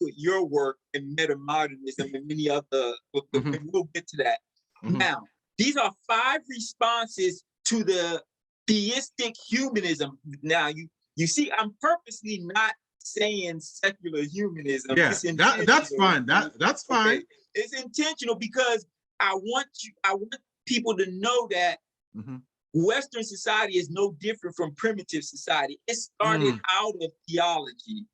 put your work in metamodernism and many other. We'll get to that. Now, these are 5 responses to the theistic humanism. Now, you see, I'm purposely not saying secular humanism. Yeah, that's fine. That's fine. Okay? It's intentional because I want people to know that Western society is no different from primitive society. It started out of theology.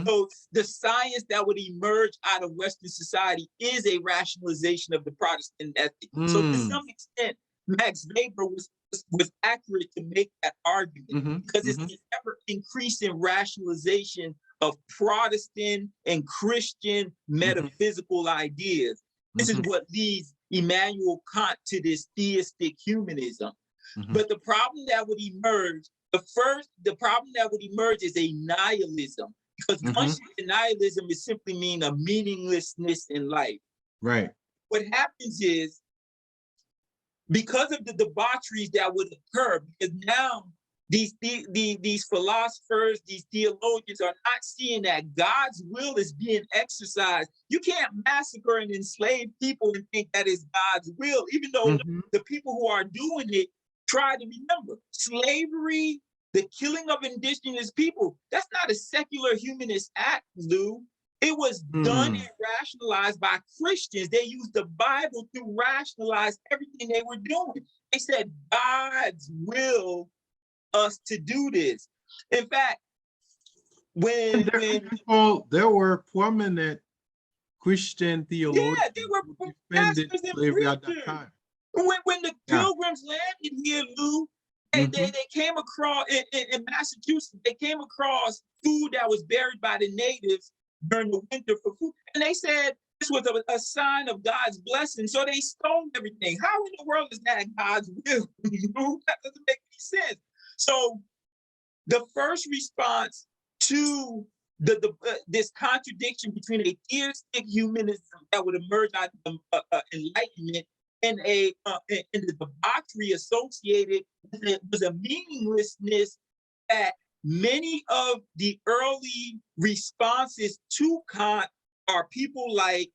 So the science that would emerge out of Western society is a rationalization of the Protestant ethic. So to some extent, Max Weber was accurate to make that argument, because it's the ever-increasing rationalization of Protestant and Christian metaphysical ideas. This is what leads Immanuel Kant to this theistic humanism. But the problem that would emerge, the problem that would emerge is a nihilism, because once nihilism is simply mean a meaninglessness in life. Right. What happens is, because of the debaucheries that would occur, because now these philosophers, these theologians are not seeing that God's will is being exercised. You can't massacre and enslave people and think that is God's will, even though the people who are doing it try to remember. Slavery, the killing of indigenous people, that's not a secular humanist act, Lou. It was done and rationalized by Christians. They used the Bible to rationalize everything they were doing. They said God's will us to do this. In fact, there were prominent Christian theologians they were who defended slavery at that time. When the Pilgrims landed here, Lou, they came across in Massachusetts. They came across food that was buried by the natives during the winter for food, and they said this was a sign of God's blessing. So they stole everything. How in the world is that God's will? That doesn't make any sense. So the first response to this contradiction between a theistic humanism that would emerge out of Enlightenment and the debauchery associated with it was a meaninglessness that many of the early responses to Kant are people like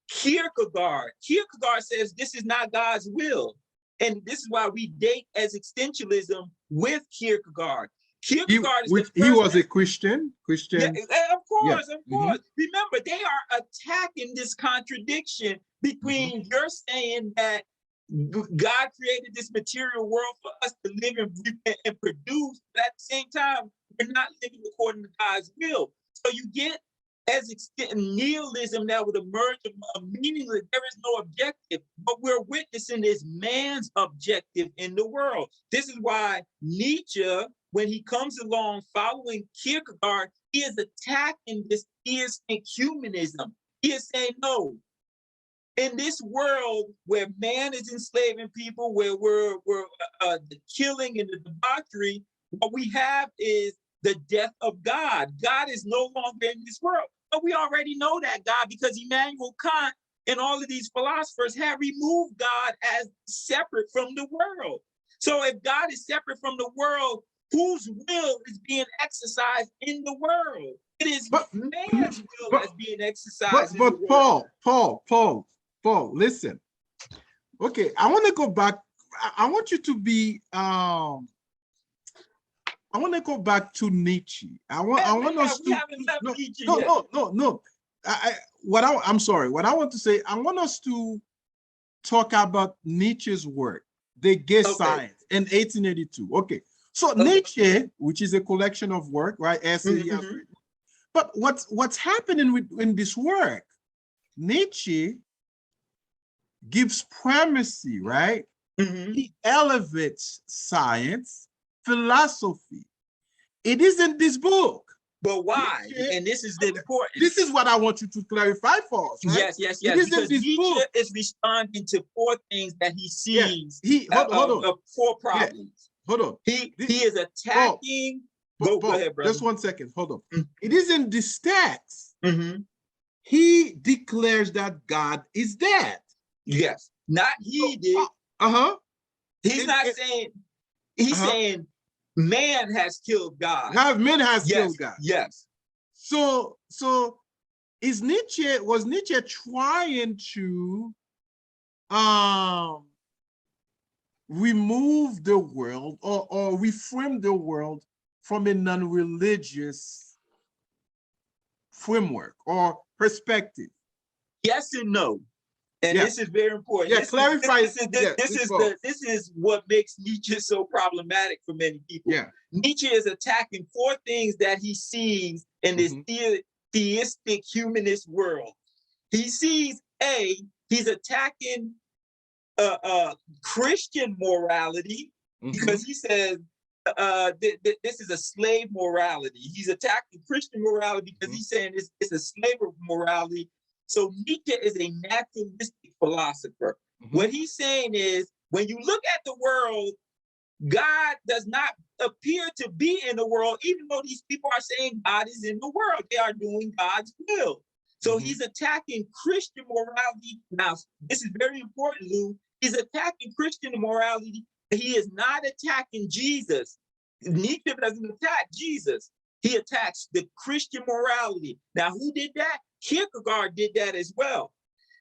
Kierkegaard. Kierkegaard says this is not God's will. And this is why we date existentialism with Kierkegaard. Kierkegaard is the first. He was a Christian. Yeah, of course, Yeah. of course. Remember, they are attacking this contradiction between you're saying that God created this material world for us to live and produce, but at the same time, we're not living according to God's will. So you get nihilism that would emerge of meaningless. There is no objective, but we're witnessing this man's objective in the world. This is why Nietzsche, when he comes along following Kierkegaard, he is attacking this theistic humanism. He is saying, no, in this world where man is enslaving people, where we're the killing and the debauchery, what we have is the death of God. God is no longer in this world. But we already know that, God, because Immanuel Kant and all of these philosophers have removed God as separate from the world. So if God is separate from the world, whose will is being exercised in the world? It is man's will that's being exercised in the world. Paul, listen. Okay, I want to go back. I want you to be I want to go back to Nietzsche. I want us to no. I'm sorry. What I want to say, I want us to talk about Nietzsche's work, The Gay Science, in 1882. Okay. So Nietzsche, which is a collection of work, right? Essays he has written. But what's happening in this work? Nietzsche gives primacy, right? He elevates science, philosophy. It isn't this book. But why? And this is the important. This is what I want you to clarify for us, right? Yes. It isn't because this Nietzsche book. is responding to four things that he sees. Hold on. Four problems. Hold on. He is attacking. Go ahead, brother. Just 1 second. Hold on. It isn't this text. Mm-hmm. He declares that God is dead. Yes. Not he did. He's not saying. He's saying man has killed God. Man has killed God. Yes. So was Nietzsche trying to remove the world or reframe the world from a non-religious framework or perspective? Yes and no. And this is very important. Yeah, clarify. This is what makes Nietzsche so problematic for many people. Yeah. Nietzsche is attacking four things that he sees in this theistic humanist world. He sees he's attacking Christian morality because he says this is a slave morality. He's attacking Christian morality because he's saying it's a slave morality. So Nietzsche is a naturalistic philosopher. What he's saying is, when you look at the world, God does not appear to be in the world, even though these people are saying God is in the world. They are doing God's will. So he's attacking Christian morality. Now, this is very important, Lou. He's attacking Christian morality. He is not attacking Jesus. Nietzsche doesn't attack Jesus. He attacks the Christian morality. Now, who did that? Kierkegaard did that as well.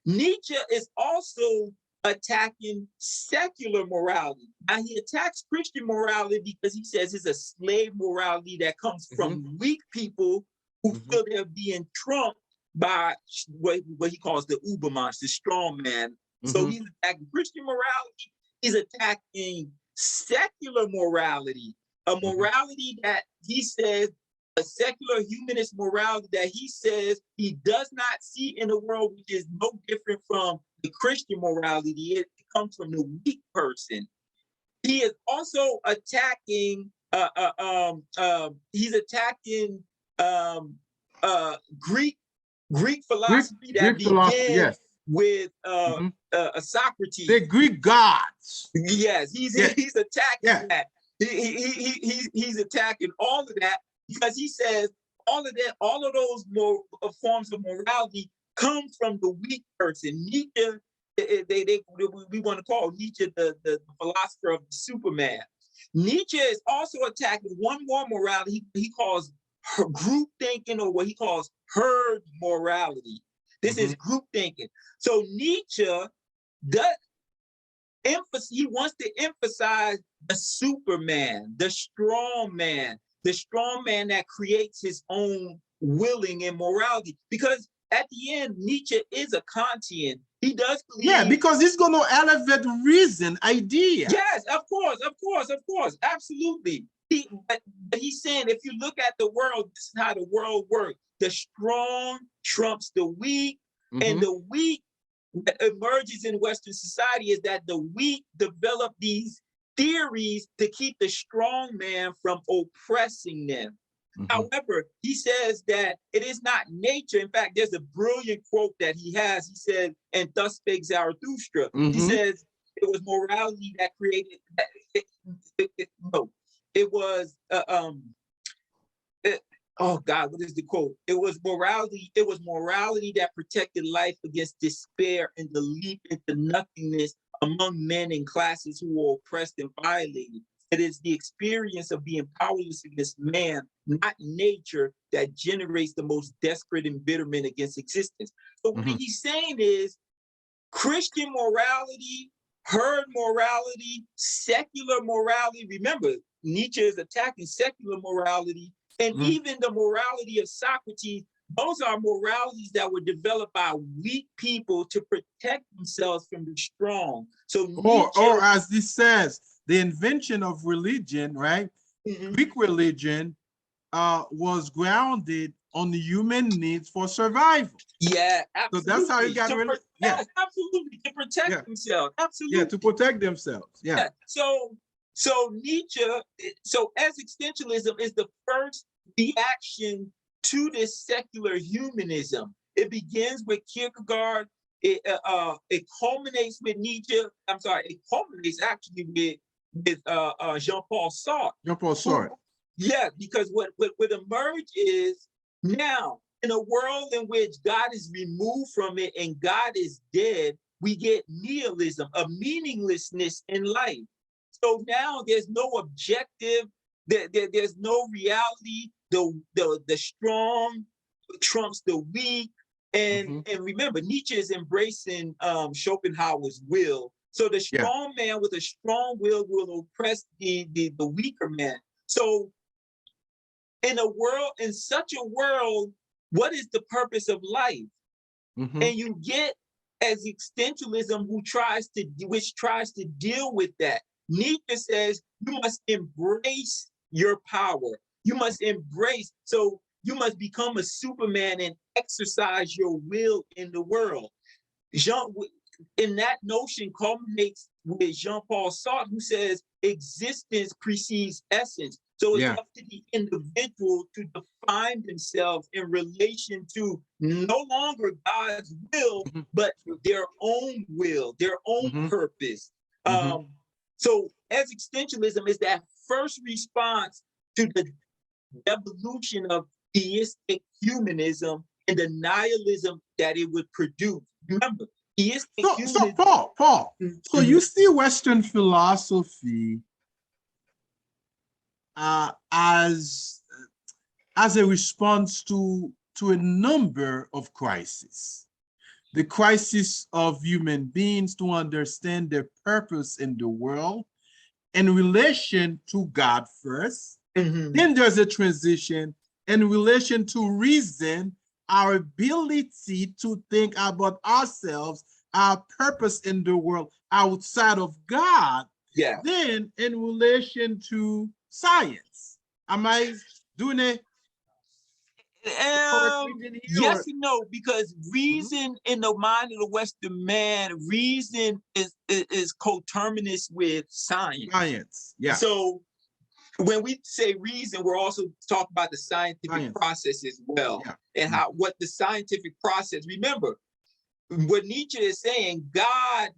Nietzsche is also attacking secular morality. Now, he attacks Christian morality because he says it's a slave morality that comes from weak people who feel they're being trumped by what he calls the Ubermensch, the strong man. So he's attacking Christian morality. He's attacking secular morality, a morality that he says, a secular humanist morality that he says he does not see in the world, which is no different from the Christian morality. It comes from the weak person. He is also attacking. He's attacking Greek Greek Greek, philosophy that Greek philosophy, begins yes. with The Socrates. Greek gods. Yes, Yeah, he's attacking yeah. that. He's attacking all of that because he says all of that, all of those more forms of morality come from the weak person. Nietzsche, we want to call Nietzsche the philosopher of the Superman. Nietzsche is also attacking one more morality he calls group thinking, or what he calls herd morality. This is group thinking. So Nietzsche does he wants to emphasize the Superman, the strong man that creates his own willing and morality. Because at the end, Nietzsche is a Kantian. He does believe. Yeah, because he's going to elevate reason, idea. Yes, of course, absolutely. But he's saying, if you look at the world, this is how the world works. The strong trumps the weak, and the weak that emerges in Western society is that the weak develop these theories to keep the strong man from oppressing them. However, he says that it is not nature. In fact, there's a brilliant quote that he has. He said, "And thus spake Zarathustra." He says it was morality that created. It was. Oh God, what is the quote? It was morality. It was morality that protected life against despair and the leap into nothingness among men and classes who were oppressed and violated. It is the experience of being powerless against man, not nature, that generates the most desperate embitterment against existence. So what he's saying is Christian morality, herd morality, secular morality. Remember, Nietzsche is attacking secular morality, and even the morality of Socrates. Those are moralities that were developed by weak people to protect themselves from the strong. So Nietzsche, or as this says, the invention of religion, right? Greek religion was grounded on the human needs for survival. Yeah, absolutely. So that's how you got rid of. Yes, absolutely, to protect themselves. Absolutely. Yeah, to protect themselves. Yeah. So Nietzsche, so existentialism is the first reaction to this secular humanism. It begins with Kierkegaard. It culminates with Nietzsche. I'm sorry, it culminates actually with Jean-Paul Sartre. Jean-Paul Sartre. Yeah, because what emerged is now in a world in which God is removed from it and God is dead, we get nihilism, a meaninglessness in life. So now there's no objective, there's no reality. The strong trumps the weak. And remember, Nietzsche is embracing Schopenhauer's will. So the strong man with a strong will oppress the weaker man. So in such a world, what is the purpose of life? And you get existentialism which tries to deal with that. Nietzsche says you must embrace your power. You must embrace, so you must become a Superman and exercise your will in the world. In that notion culminates with Jean-Paul Sartre, who says existence precedes essence. So it's up to the individual to define themselves in relation to no longer God's will, but their own will, their own purpose. So existentialism is that first response to the evolution of theistic humanism and the nihilism that it would produce. Remember, theistic humanism. So Paul, so you see Western philosophy as a response to a number of crises. The crisis of human beings to understand their purpose in the world in relation to God first. Then there's a transition in relation to reason, our ability to think about ourselves, our purpose in the world outside of God. Yeah. Then in relation to science. Am I doing it? Yes and no, because reason in the mind of the Western man, reason is coterminous with science. Science, yeah. So when we say reason, we're also talking about the scientific process as well, and how what the scientific process. Remember, what Nietzsche is saying: God,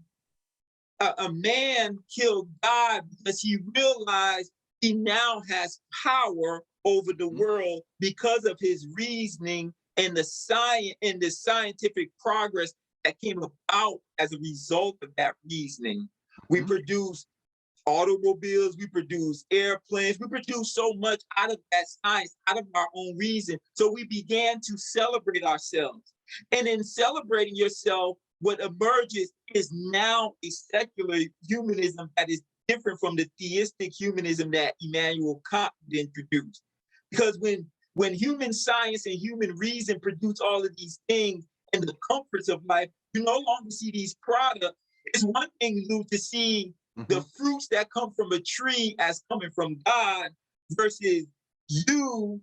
a man killed God because he realized he now has power over the world because of his reasoning and the science and the scientific progress that came about as a result of that reasoning. We produce automobiles, we produce airplanes, we produce so much out of that science, out of our own reason. So we began to celebrate ourselves. And in celebrating yourself, what emerges is now a secular humanism that is different from the theistic humanism that Immanuel Kant introduced. Because when human science and human reason produce all of these things and the comforts of life, you no longer see these products. It's one thing, Lou, to see the fruits that come from a tree as coming from God versus you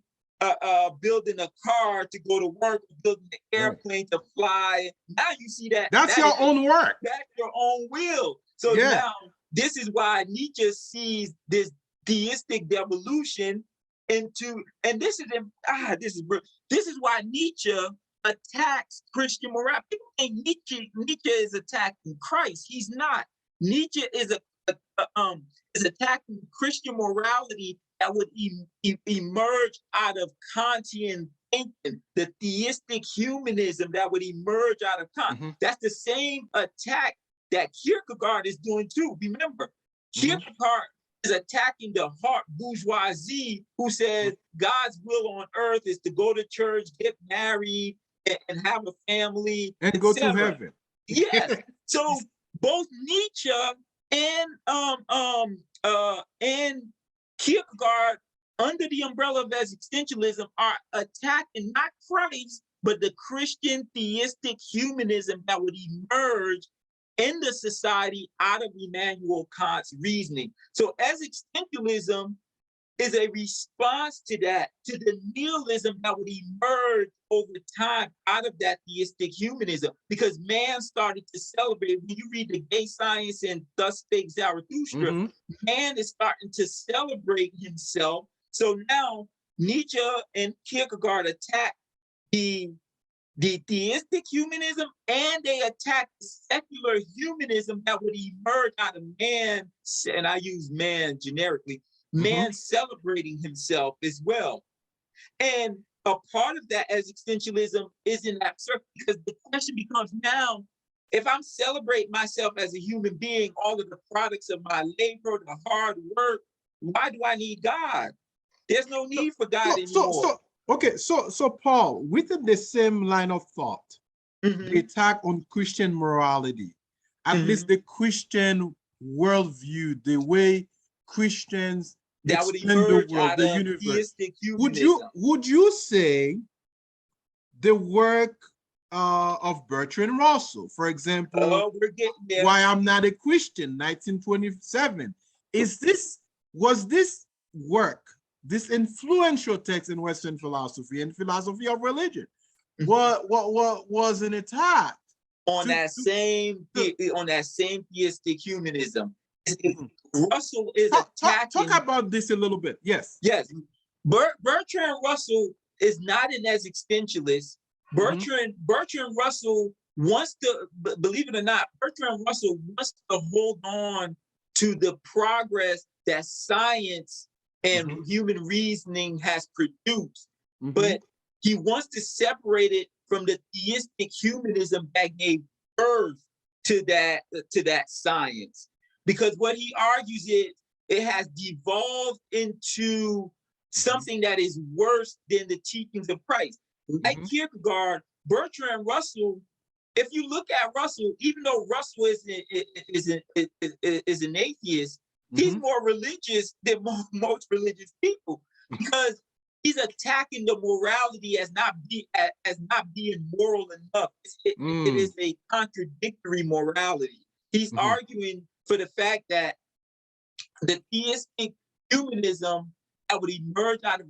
building a car to go to work, building an airplane to fly. Now you see that. That's your own work. That's your own will. So now this is why Nietzsche sees this theistic devolution into, and this is why Nietzsche attacks Christian morality. People think Nietzsche is attacking Christ. He's not. Nietzsche is attacking Christian morality that would emerge out of Kantian thinking, the theistic humanism that would emerge out of Kant. That's the same attack that Kierkegaard is doing too. Remember, Kierkegaard is attacking the heart bourgeoisie who says God's will on earth is to go to church, get married, and have a family, and go to heaven. Yes. So both Nietzsche and Kierkegaard, under the umbrella of existentialism, are attacking not Christ, but the Christian theistic humanism that would emerge in the society out of Immanuel Kant's reasoning. So existentialism is a response to that, to the nihilism that would emerge over time out of that theistic humanism, because man started to celebrate. When you read the Gay Science and Thus Spake Zarathustra, man is starting to celebrate himself. So now Nietzsche and Kierkegaard attack the theistic humanism, and they attack the secular humanism that would emerge out of man, and I use man generically, man celebrating himself as well. And a part of that existentialism is in that circle, because the question becomes now, if I'm celebrating myself as a human being, all of the products of my labor, the hard work, why do I need God? There's no need for God anymore. So Paul, within the same line of thought, the attack on Christian morality, at least the Christian worldview, the way Christians that would explain emerge the world, out the of universe. Theistic humanism. Would you say the work of Bertrand Russell, for example, we're getting there. Why I'm Not a Christian, 1927, was this work, this influential text in Western philosophy and philosophy of religion, what was an attack on that same theistic humanism? Russell is attacking. Talk about this a little bit. Yes. Bertrand Russell is not an existentialist. Bertrand Russell wants to, believe it or not, Bertrand Russell wants to hold on to the progress that science and human reasoning has produced, but he wants to separate it from the theistic humanism that gave birth to that science. Because what he argues is it has devolved into something that is worse than the teachings of Christ. Like Kierkegaard, Bertrand Russell, if you look at Russell, even though Russell is an atheist, he's more religious than most religious people, because he's attacking the morality as not being moral enough. It is a contradictory morality. He's arguing for the fact that the theistic humanism that would emerge out of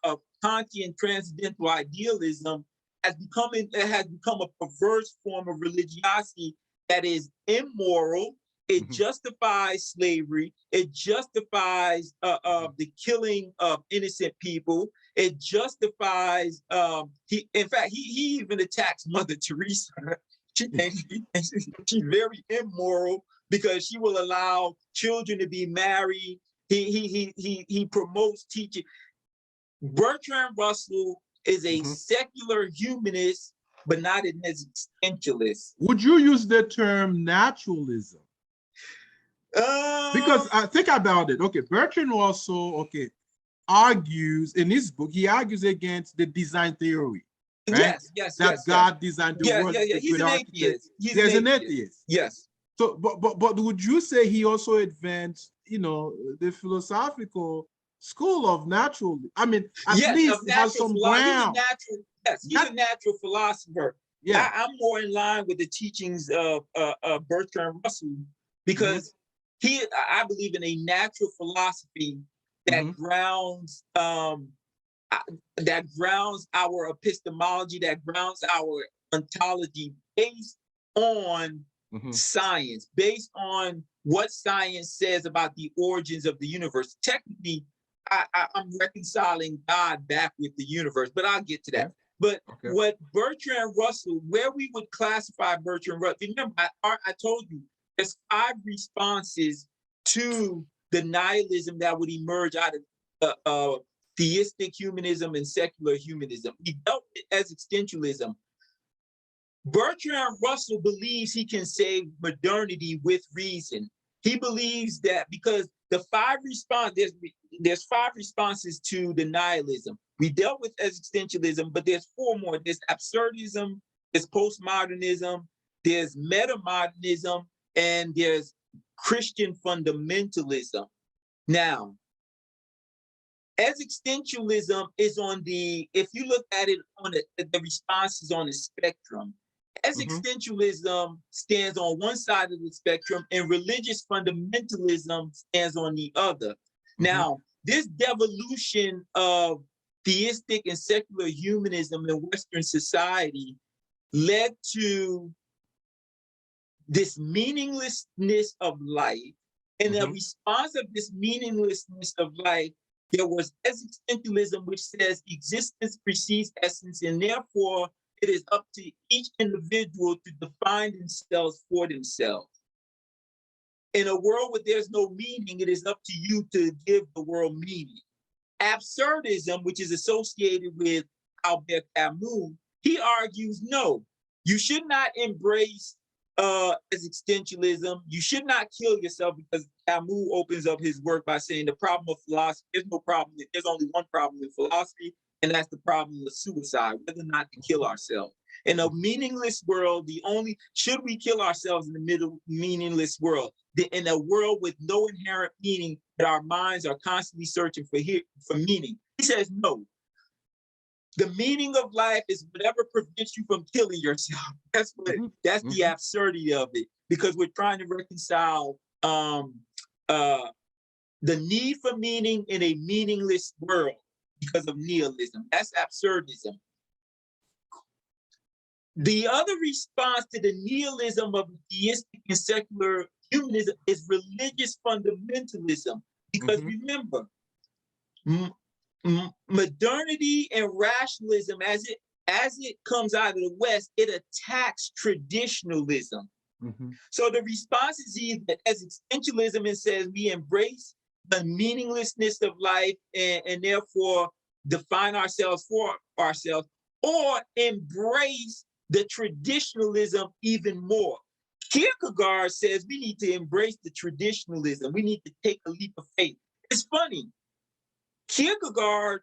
of Kantian transcendental idealism has become a perverse form of religiosity that is immoral, It justifies slavery. It justifies the killing of innocent people. It justifies. In fact, he even attacks Mother Teresa. She's very immoral because she will allow children to be married. He promotes teaching. Bertrand Russell is a secular humanist, but not an existentialist. Would you use the term naturalism? Because think about it. Okay, Bertrand Russell, argues in his book, he argues against the design theory. Right? That God designed the world. He's an atheist. He's an atheist. Yes. So, but would you say he also advanced, the philosophical school of natural? I mean, at least it has some ground. He's a natural philosopher. Yeah, I'm more in line with the teachings of Bertrand Russell because I believe in a natural philosophy that grounds our epistemology, that grounds our ontology based on science, based on what science says about the origins of the universe. Technically, I'm reconciling God back with the universe, but I'll get to that. But what Bertrand Russell, where we would classify Bertrand Russell, remember, I told you, there's 5 responses to the nihilism that would emerge out of theistic humanism and secular humanism. We dealt with existentialism. Bertrand Russell believes he can save modernity with reason. He believes that because the 5 responses, there's 5 responses to the nihilism. We dealt with existentialism, but there's 4 more. There's absurdism, there's postmodernism, there's metamodernism, and there's Christian fundamentalism. Now, existentialism is on if you look at it on the responses on the spectrum, existentialism stands on one side of the spectrum and religious fundamentalism stands on the other. Now, this devolution of theistic and secular humanism in Western society led to this meaninglessness of life. And the response of this meaninglessness of life, there was existentialism, which says existence precedes essence, and therefore it is up to each individual to define themselves for themselves. In a world where there's no meaning, it is up to you to give the world meaning. Absurdism, which is associated with Albert Camus, he argues, no, you should not embrace existentialism. You should not kill yourself, because Camus opens up his work by saying the problem of philosophy, there's only one problem with philosophy, and that's the problem of suicide, whether or not to kill ourselves. In a meaningless world, should we kill ourselves in the meaningless world? In a world with no inherent meaning, that our minds are constantly searching for meaning. He says, no. The meaning of life is whatever prevents you from killing yourself. That's the absurdity of it, because we're trying to reconcile the need for meaning in a meaningless world because of nihilism. That's absurdism. The other response to the nihilism of theistic and secular humanism is religious fundamentalism. Because remember, modernity and rationalism, as it comes out of the West, it attacks traditionalism. So the response is either existentialism and says we embrace the meaninglessness of life and therefore define ourselves for ourselves, or embrace the traditionalism even more. Kierkegaard says we need to embrace the traditionalism. We need to take a leap of faith. It's funny. Kierkegaard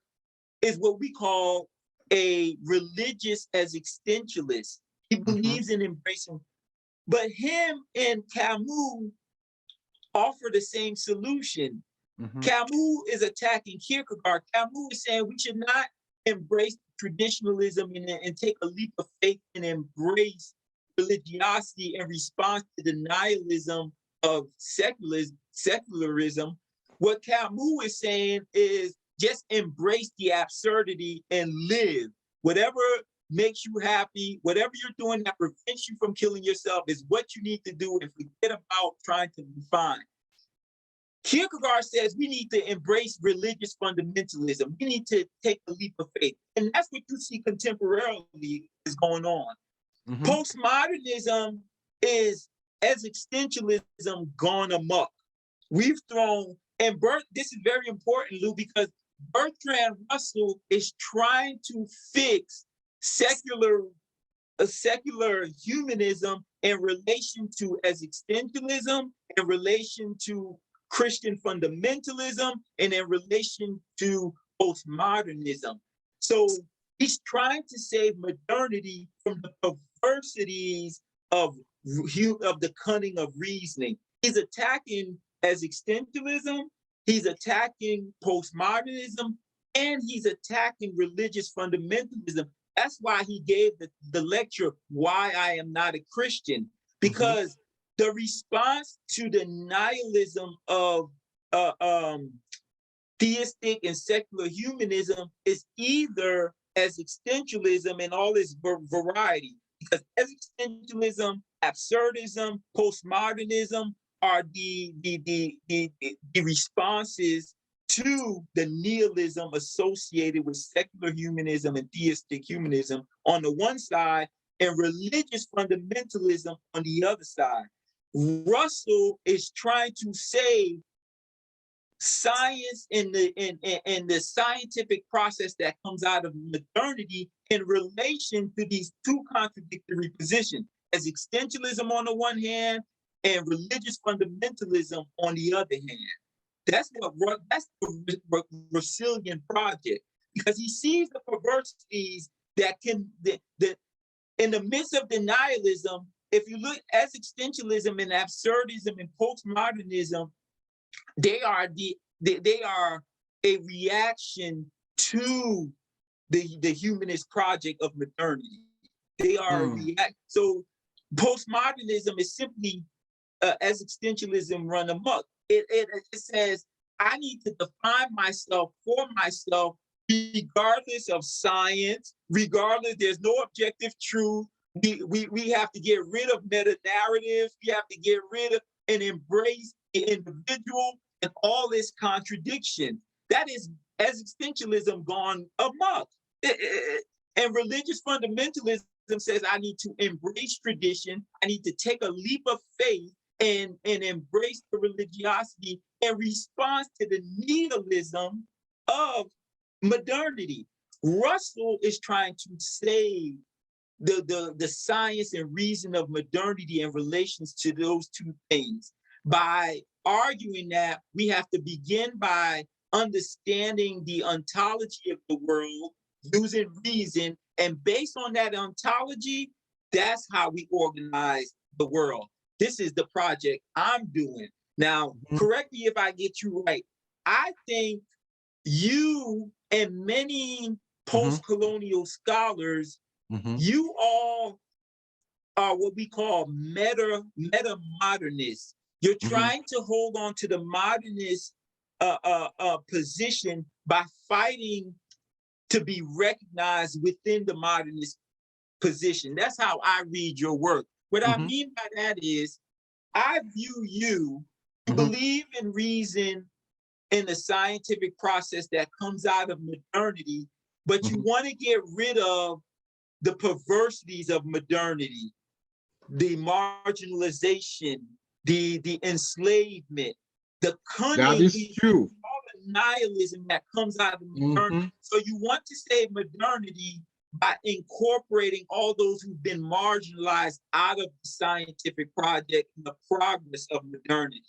is what we call a religious existentialist. He believes in embracing, but him and Camus offer the same solution. Camus is attacking Kierkegaard. Camus is saying we should not embrace traditionalism and take a leap of faith and embrace religiosity in response to the nihilism of secularism. What Camus is saying is just embrace the absurdity and live. Whatever makes you happy, whatever you're doing that prevents you from killing yourself is what you need to do and forget about trying to define. Kierkegaard says we need to embrace religious fundamentalism. We need to take the leap of faith. And that's what you see contemporarily is going on. Postmodernism is existentialism gone amok. We've thrown, and this is very important, Lou, because Bertrand Russell is trying to fix secular humanism in relation to existentialism, in relation to Christian fundamentalism, and in relation to postmodernism. So he's trying to save modernity from the perversities of the cunning of reasoning. He's attacking existentialism, he's attacking postmodernism, and he's attacking religious fundamentalism. That's why he gave the lecture, Why I Am Not a Christian, because the response to the nihilism of theistic and secular humanism is either existentialism in all its variety, because existentialism, absurdism, postmodernism are the responses to the nihilism associated with secular humanism and theistic humanism on the one side, and religious fundamentalism on the other side. Russell is trying to save science and the scientific process that comes out of modernity in relation to these two contradictory positions, as existentialism on the one hand and religious fundamentalism on the other hand. That's the Russellian project, because he sees the perversities that in the midst of denialism. If you look at existentialism and absurdism and postmodernism, they are a reaction to the humanist project of modernity. They are a reaction. So postmodernism is simply existentialism run amok. It says, I need to define myself for myself, regardless of science, regardless, there's no objective truth. We have to get rid of meta narratives. We have to get rid of and embrace the individual and all its contradictions. That is existentialism gone amok. And religious fundamentalism says I need to embrace tradition. I need to take a leap of faith and embrace the religiosity in response to the nihilism of modernity. Russell is trying to save the science and reason of modernity in relations to those two things by arguing that we have to begin by understanding the ontology of the world using reason, and based on that ontology, that's how we organize the world. This is the project I'm doing. Now, correct me if I get you right. I think you and many post-colonial scholars, you all are what we call meta-modernists. You're trying to hold on to the modernist position by fighting to be recognized within the modernist position. That's how I read your work. What I mean by that is, I view you to believe in reason in the scientific process that comes out of modernity, but you want to get rid of the perversities of modernity, the marginalization, the enslavement, the cunning, that is true, all the nihilism that comes out of modernity. So you want to save modernity by incorporating all those who've been marginalized out of the scientific project and the progress of modernity.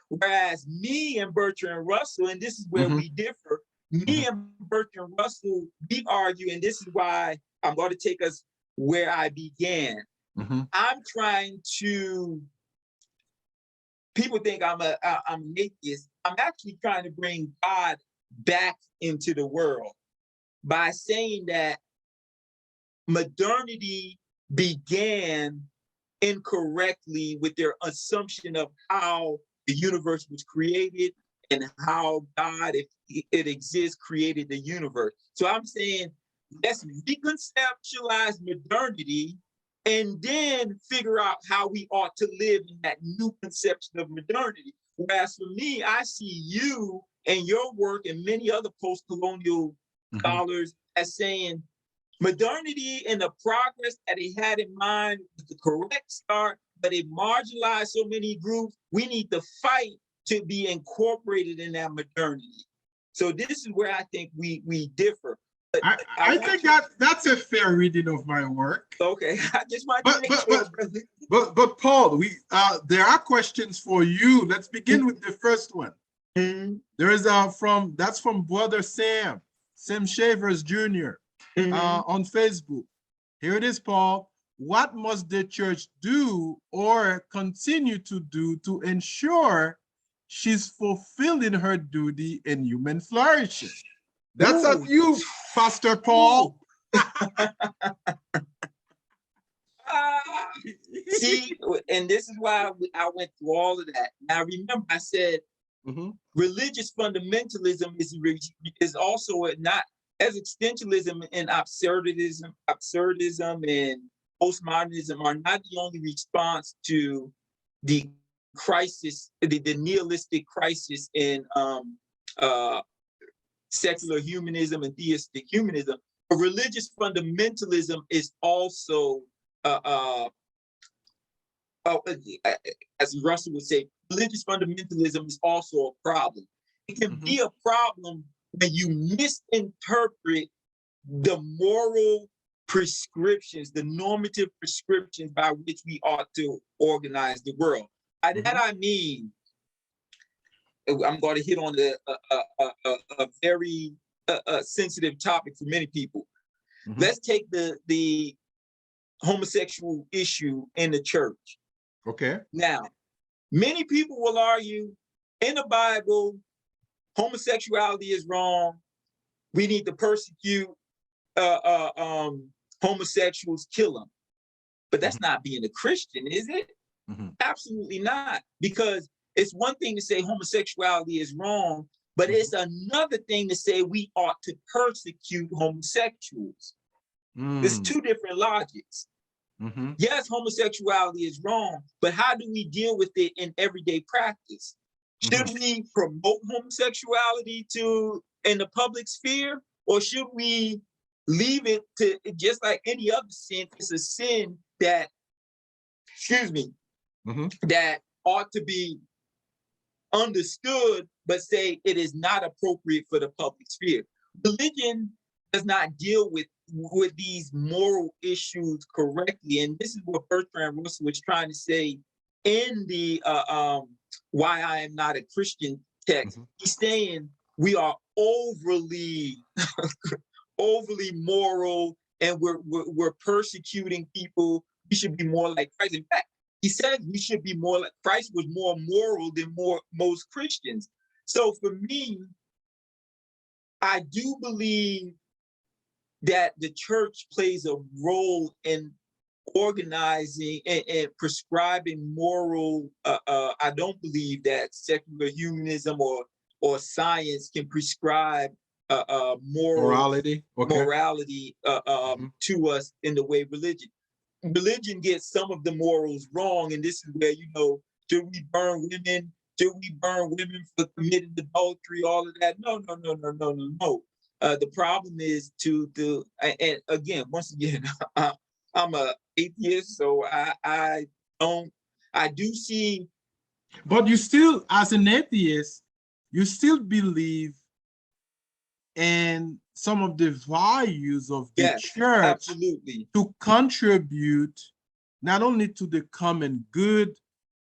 Whereas me and Bertrand Russell, and this is where we differ, me and Bertrand Russell, we argue, and this is why I'm going to take us where I began. I'm trying to, people think I'm an atheist. I'm actually trying to bring God back into the world by saying that modernity began incorrectly with their assumption of how the universe was created and how God, if it exists, created the universe. So I'm saying let's reconceptualize modernity and then figure out how we ought to live in that new conception of modernity. Whereas for me, I see you and your work and many other post-colonial scholars as saying modernity and the progress that it had in mind was the correct start, but it marginalized so many groups. We need to fight to be incorporated in that modernity. So this is where I think we differ. But I think that's a fair reading of my work. Okay, I just want to make sure. But Paul, there are questions for you. Let's begin with the first one. There is that's from Brother Sam Shavers Jr. On Facebook. Here it is, Paul. What must the church do or continue to do to ensure she's fulfilling her duty in human flourishing? That's of you, Pastor Paul. See, and this is why I went through all of that. Now, remember, I said religious fundamentalism is also not existentialism and absurdism and postmodernism are not the only response to the crisis, the nihilistic crisis in secular humanism and theistic humanism. But religious fundamentalism is also, as Russell would say, religious fundamentalism is also a problem. It can be a problem when you misinterpret the moral prescriptions, the normative prescriptions by which we ought to organize the world. By that I mean, I'm going to hit on a very sensitive topic for many people. Let's take the homosexual issue in the church. Okay. Now, many people will argue in the Bible, homosexuality is wrong. We need to persecute homosexuals, kill them. But that's not being a Christian, is it? Absolutely not. Because it's one thing to say homosexuality is wrong, but it's another thing to say we ought to persecute homosexuals. There's two different logics. Yes, homosexuality is wrong, but how do we deal with it in everyday practice? Should we promote homosexuality in the public sphere, or should we leave it to, just like any other sin, it's a sin that, that ought to be understood, but say it is not appropriate for the public sphere. Religion does not deal with these moral issues correctly. And this is what Bertrand Russell was trying to say in the Why I Am Not a Christian text. He's saying we are overly moral and we're persecuting people. We should be more like Christ. In fact, he says we should be more like Christ was more moral than most Christians. So for me, I do believe that the church plays a role in organizing and prescribing moral. I don't believe that secular humanism or science can prescribe morality to us in the way religion gets some of the morals wrong. And this is where, should we burn women? Should we burn women for committing adultery? All of that? No. The problem is and again, once again, I'm an atheist, so I do see. But you still, as an atheist, you still believe in some of the values of the church, absolutely, to contribute not only to the common good,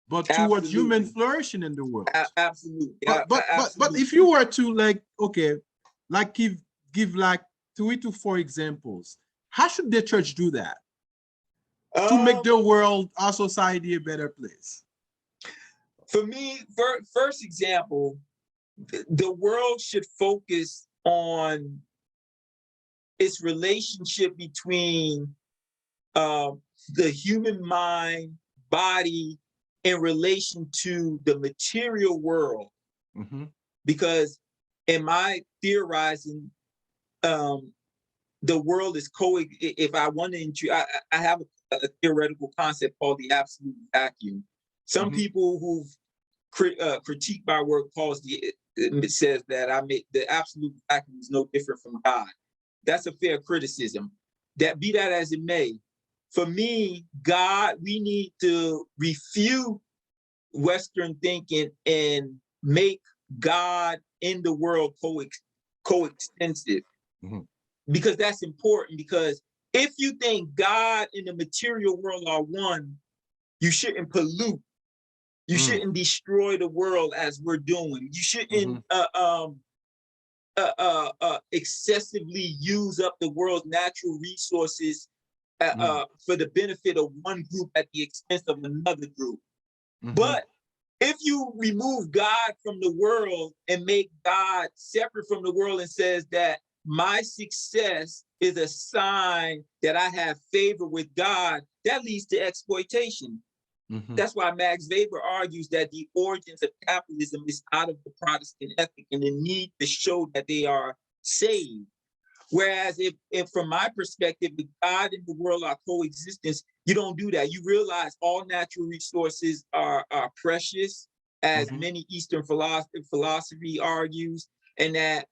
but towards human flourishing in the world. Absolutely. But if you were to give like 3 to 4 examples, how should the church do that to make the world, our society, a better place? For me, first example, the world should focus on its relationship between the human mind, body, in relation to the material world. Because in my theorizing, the world is if I want to, I have a theoretical concept called the absolute vacuum. Some people who've critiqued my work it says that the absolute vacuum is no different from God. That's a fair criticism. That be that as it may, for me, God, we need to refute Western thinking and make God in the world coextensive. Because that's important, because if you think God and the material world are one, you shouldn't pollute. You shouldn't destroy the world as we're doing. You shouldn't excessively use up the world's natural resources for the benefit of one group at the expense of another group. But if you remove God from the world and make God separate from the world and says that my success is a sign that I have favor with God, that leads to exploitation. That's why Max Weber argues that the origins of capitalism is out of the Protestant ethic and the need to show that they are saved. Whereas if from my perspective, if God and the world are coexistence, you don't do that. You realize all natural resources are precious, as many Eastern philosophy argues, and that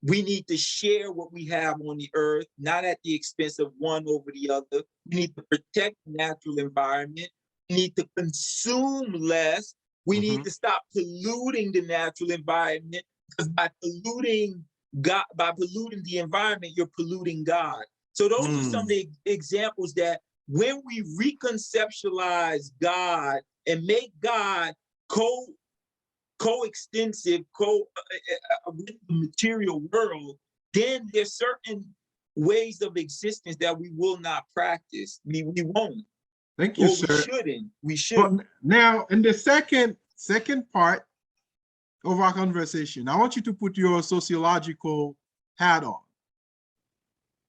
we need to share what we have on the earth, not at the expense of one over the other. We need to protect the natural environment. We need to consume less. We need to stop polluting the natural environment, because by polluting the environment, you're polluting God. So those are some of the examples that when we reconceptualize God and make God coextensive with the material world, then there's certain ways of existence that we will not practice. We won't. Thank you, sir. We shouldn't. But now, in the second part of our conversation, I want you to put your sociological hat on.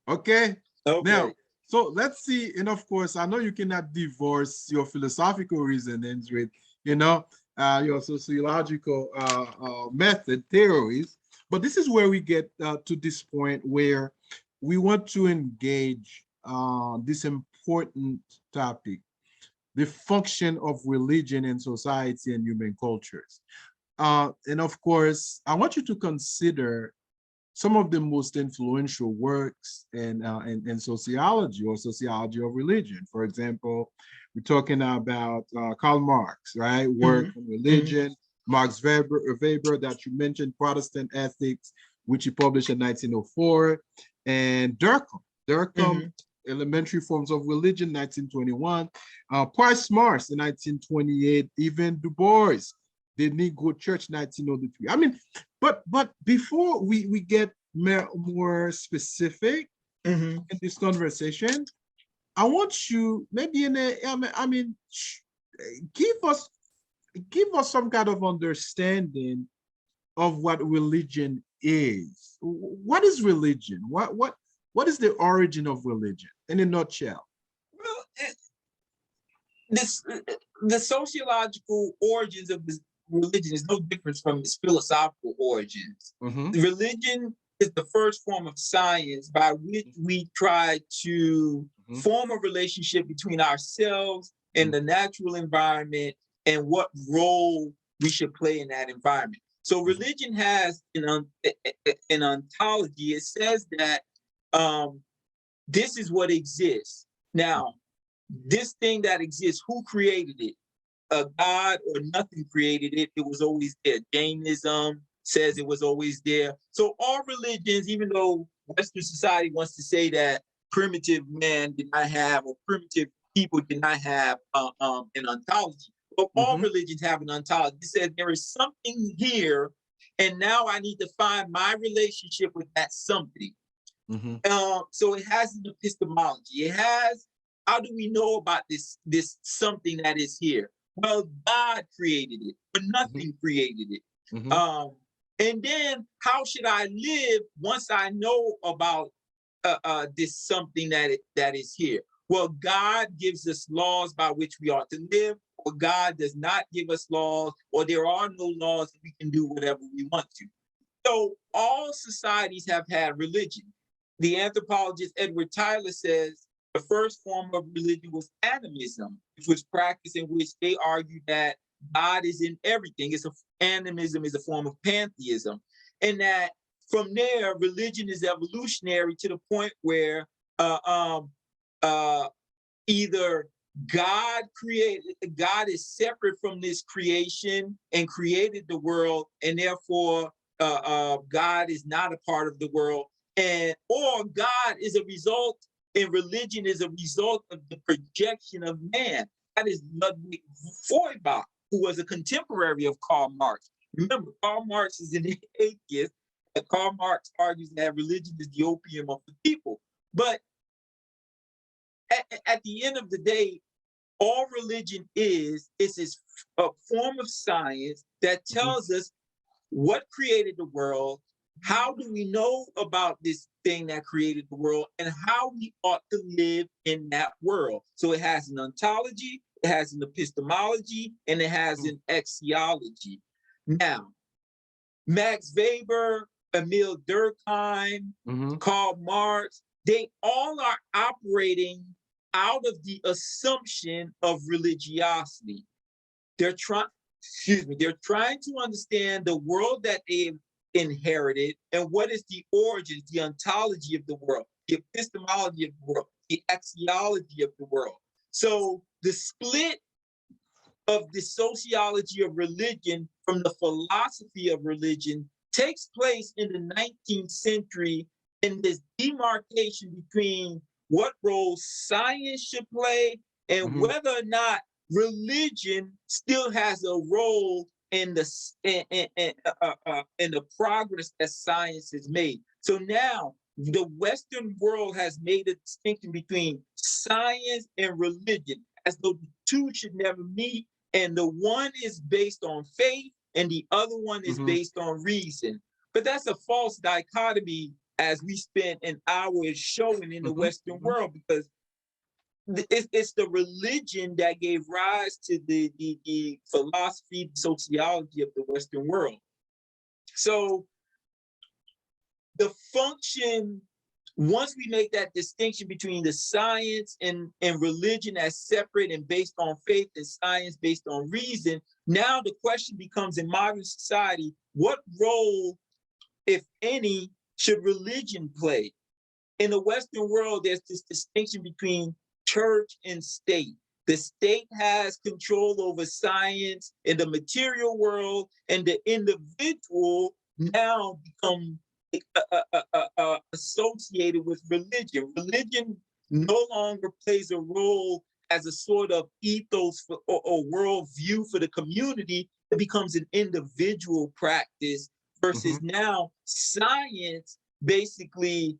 Okay? Now, so let's see, and of course, I know you cannot divorce your philosophical reasonings with, your sociological method, theories, but this is where we get to this point where we want to engage this important topic, the function of religion in society and human cultures. And of course, I want you to consider some of the most influential works in sociology or sociology of religion. For example, we're talking about Karl Marx, right? Work on religion, Max Weber that you mentioned, Protestant Ethics, which he published in 1904, and Durkheim, Elementary Forms of Religion, 1921, Price Mars in 1928, even Du Bois, The Negro Church, 1903. I mean, but before we get more specific in this conversation, I want you maybe give us some kind of understanding of what religion is. What is religion? What is the origin of religion in a nutshell? Well, the sociological origins of this religion is no different from its philosophical origins. Religion is the first form of science by which we try to form a relationship between ourselves and the natural environment and what role we should play in that environment. So religion has an ontology. It says that this is what exists. Now, this thing that exists, who created it? A God or nothing created it. It was always there. Jainism says it was always there. So all religions, even though Western society wants to say that primitive man did not have, or primitive people did not have an ontology, but all religions have an ontology. It says there is something here, and now I need to find my relationship with that something. So it has an epistemology. It has, how do we know about this something that is here? Well, God created it, but nothing created it. And then how should I live once I know about this something that is here? Well, God gives us laws by which we ought to live, or God does not give us laws, or there are no laws, we can do whatever we want to. So all societies have had religion. the anthropologist Edward Tyler says the first form of religion was animism, which was practice in which they argued that God is in everything. Animism is a form of pantheism, and that from there, religion is evolutionary to the point where either God is separate from this creation and created the world, and therefore God is not a part of the world, or God is a result, and religion is a result of the projection of man. That is Ludwig Feuerbach, who was a contemporary of Karl Marx. Remember, Karl Marx is an atheist, and Karl Marx argues that religion is the opium of the people. But at the end of the day, all religion is a form of science that tells us what created the world, how do we know about this thing that created the world, and how we ought to live in that world. So it has an ontology, it has an epistemology, and it has an axiology. Now, Max Weber, Emil Durkheim, Karl Marx, they all are operating out of the assumption of religiosity. They're trying to understand the world that they've inherited and what is the origins, the ontology of the world, the epistemology of the world, the axiology of the world. So the split of the sociology of religion from the philosophy of religion takes place in the 19th century in this demarcation between what role science should play and whether or not religion still has a role in the progress that science has made. So now the Western world has made a distinction between science and religion, as though the two should never meet, and the one is based on faith and the other one is based on reason. But that's a false dichotomy, as we spent an hour showing in the Western world, because it's the religion that gave rise to the philosophy, the sociology of the Western world. So the function, once we make that distinction between the science and religion as separate and based on faith, and science based on reason, now the question becomes, in modern society, what role, if any, should religion play? In the Western world, there's this distinction between church and state. The state has control over science in the material world, and the individual now become associated with religion. Religion no longer plays a role as a sort of ethos or worldview for the community. It becomes an individual practice versus now science basically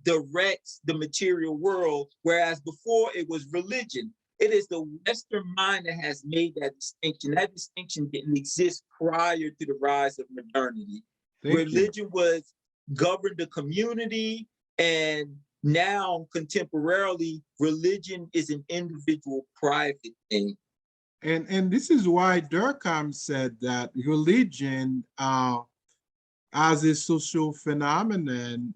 directs the material world, whereas before it was religion. It is the Western mind that has made that distinction. That distinction didn't exist prior to the rise of modernity. Religion was governed the community, and now contemporarily, religion is an individual private thing. And this is why Durkheim said that religion as a social phenomenon,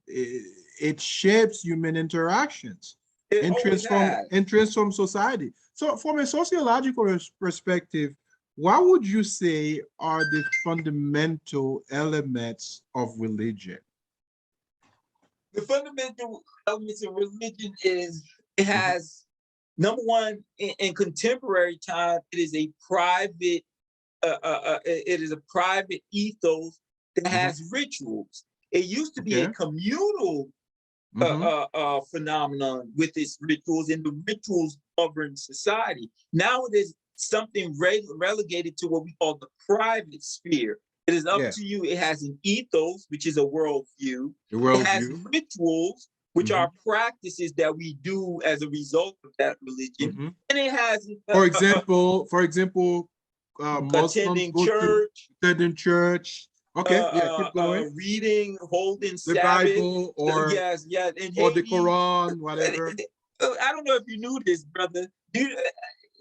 it shapes human interactions and transforms society. So from a sociological perspective, what would you say are the fundamental elements of religion? The fundamental elements of religion is it has, number one, in contemporary time, it is a private ethos that has rituals. It used to be a communal phenomenon with its rituals, and the rituals govern society. Now it is something relegated to what we call the private sphere. It is up to you. It has an ethos, which is a worldview. It has rituals, which are practices that we do as a result of that religion. And it has, for example, attending church. Okay, keep going. Reading, holding the Sabbath, Bible, or or the Quran, whatever. I don't know if you knew this, brother.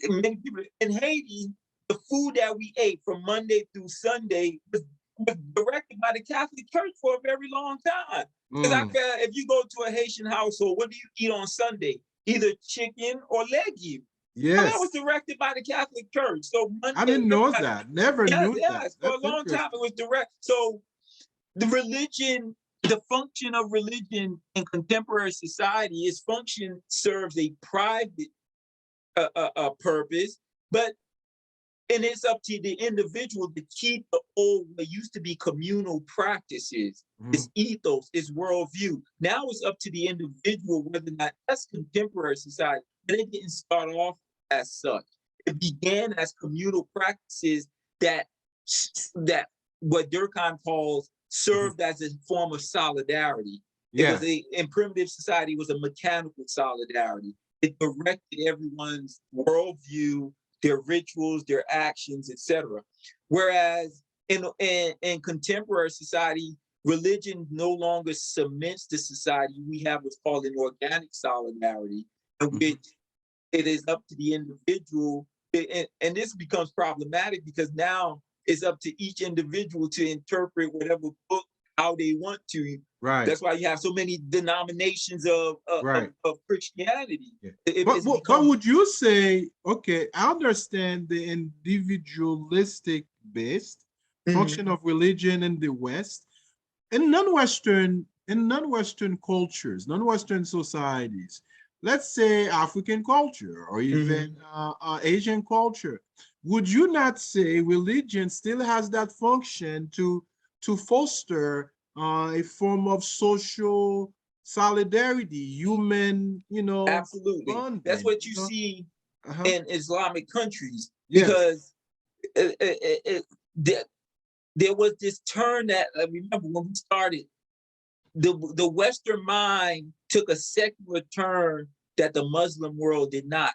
Many people in Haiti, the food that we ate from Monday through Sunday was was directed by the Catholic Church for a very long time. Because if you go to a Haitian household, what do you eat on Sunday? Either chicken or legume. Well, that was Yes. directed by the Catholic Church. So Monday, I didn't know that. Never knew that. yes, for a That's long time it was direct. So the religion, the function of religion in contemporary society, its function serves a private purpose, and it's up to the individual to keep the old, what used to be communal practices, its ethos, its worldview. Now it's up to the individual whether or not that's contemporary society. But it didn't start off as such. It began as communal practices that what Durkheim calls served as a form of solidarity. Yes. In primitive society, it was a mechanical solidarity. It directed everyone's worldview, their rituals, their actions, etc. Whereas in contemporary society, religion no longer cements the society. We have what's called an organic solidarity, in which it is up to the individual. And this becomes problematic because now it's up to each individual to interpret whatever book how they want to. Right. That's why you have so many denominations of Christianity. Yeah. But would you say, okay, I understand the individualistic based function of religion in the West. In non-Western cultures, non-Western societies, let's say African culture or even Asian culture, would you not say religion still has that function to foster a form of social solidarity, human, absolutely bonding, that's what you see in Islamic countries, yes. Because there was this turn that I remember when we started. The Western mind took a secular turn that the Muslim world did not.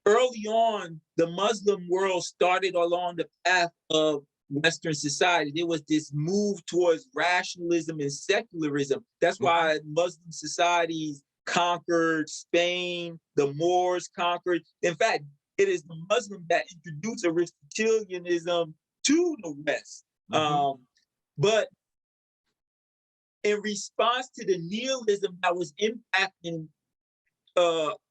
Early on, the Muslim world started along the path of Western society. There was this move towards rationalism and secularism. That's why Muslim societies conquered Spain, the Moors conquered. In fact, it is the Muslim that introduced Aristotelianism to the West. But in response to the nihilism that was impacting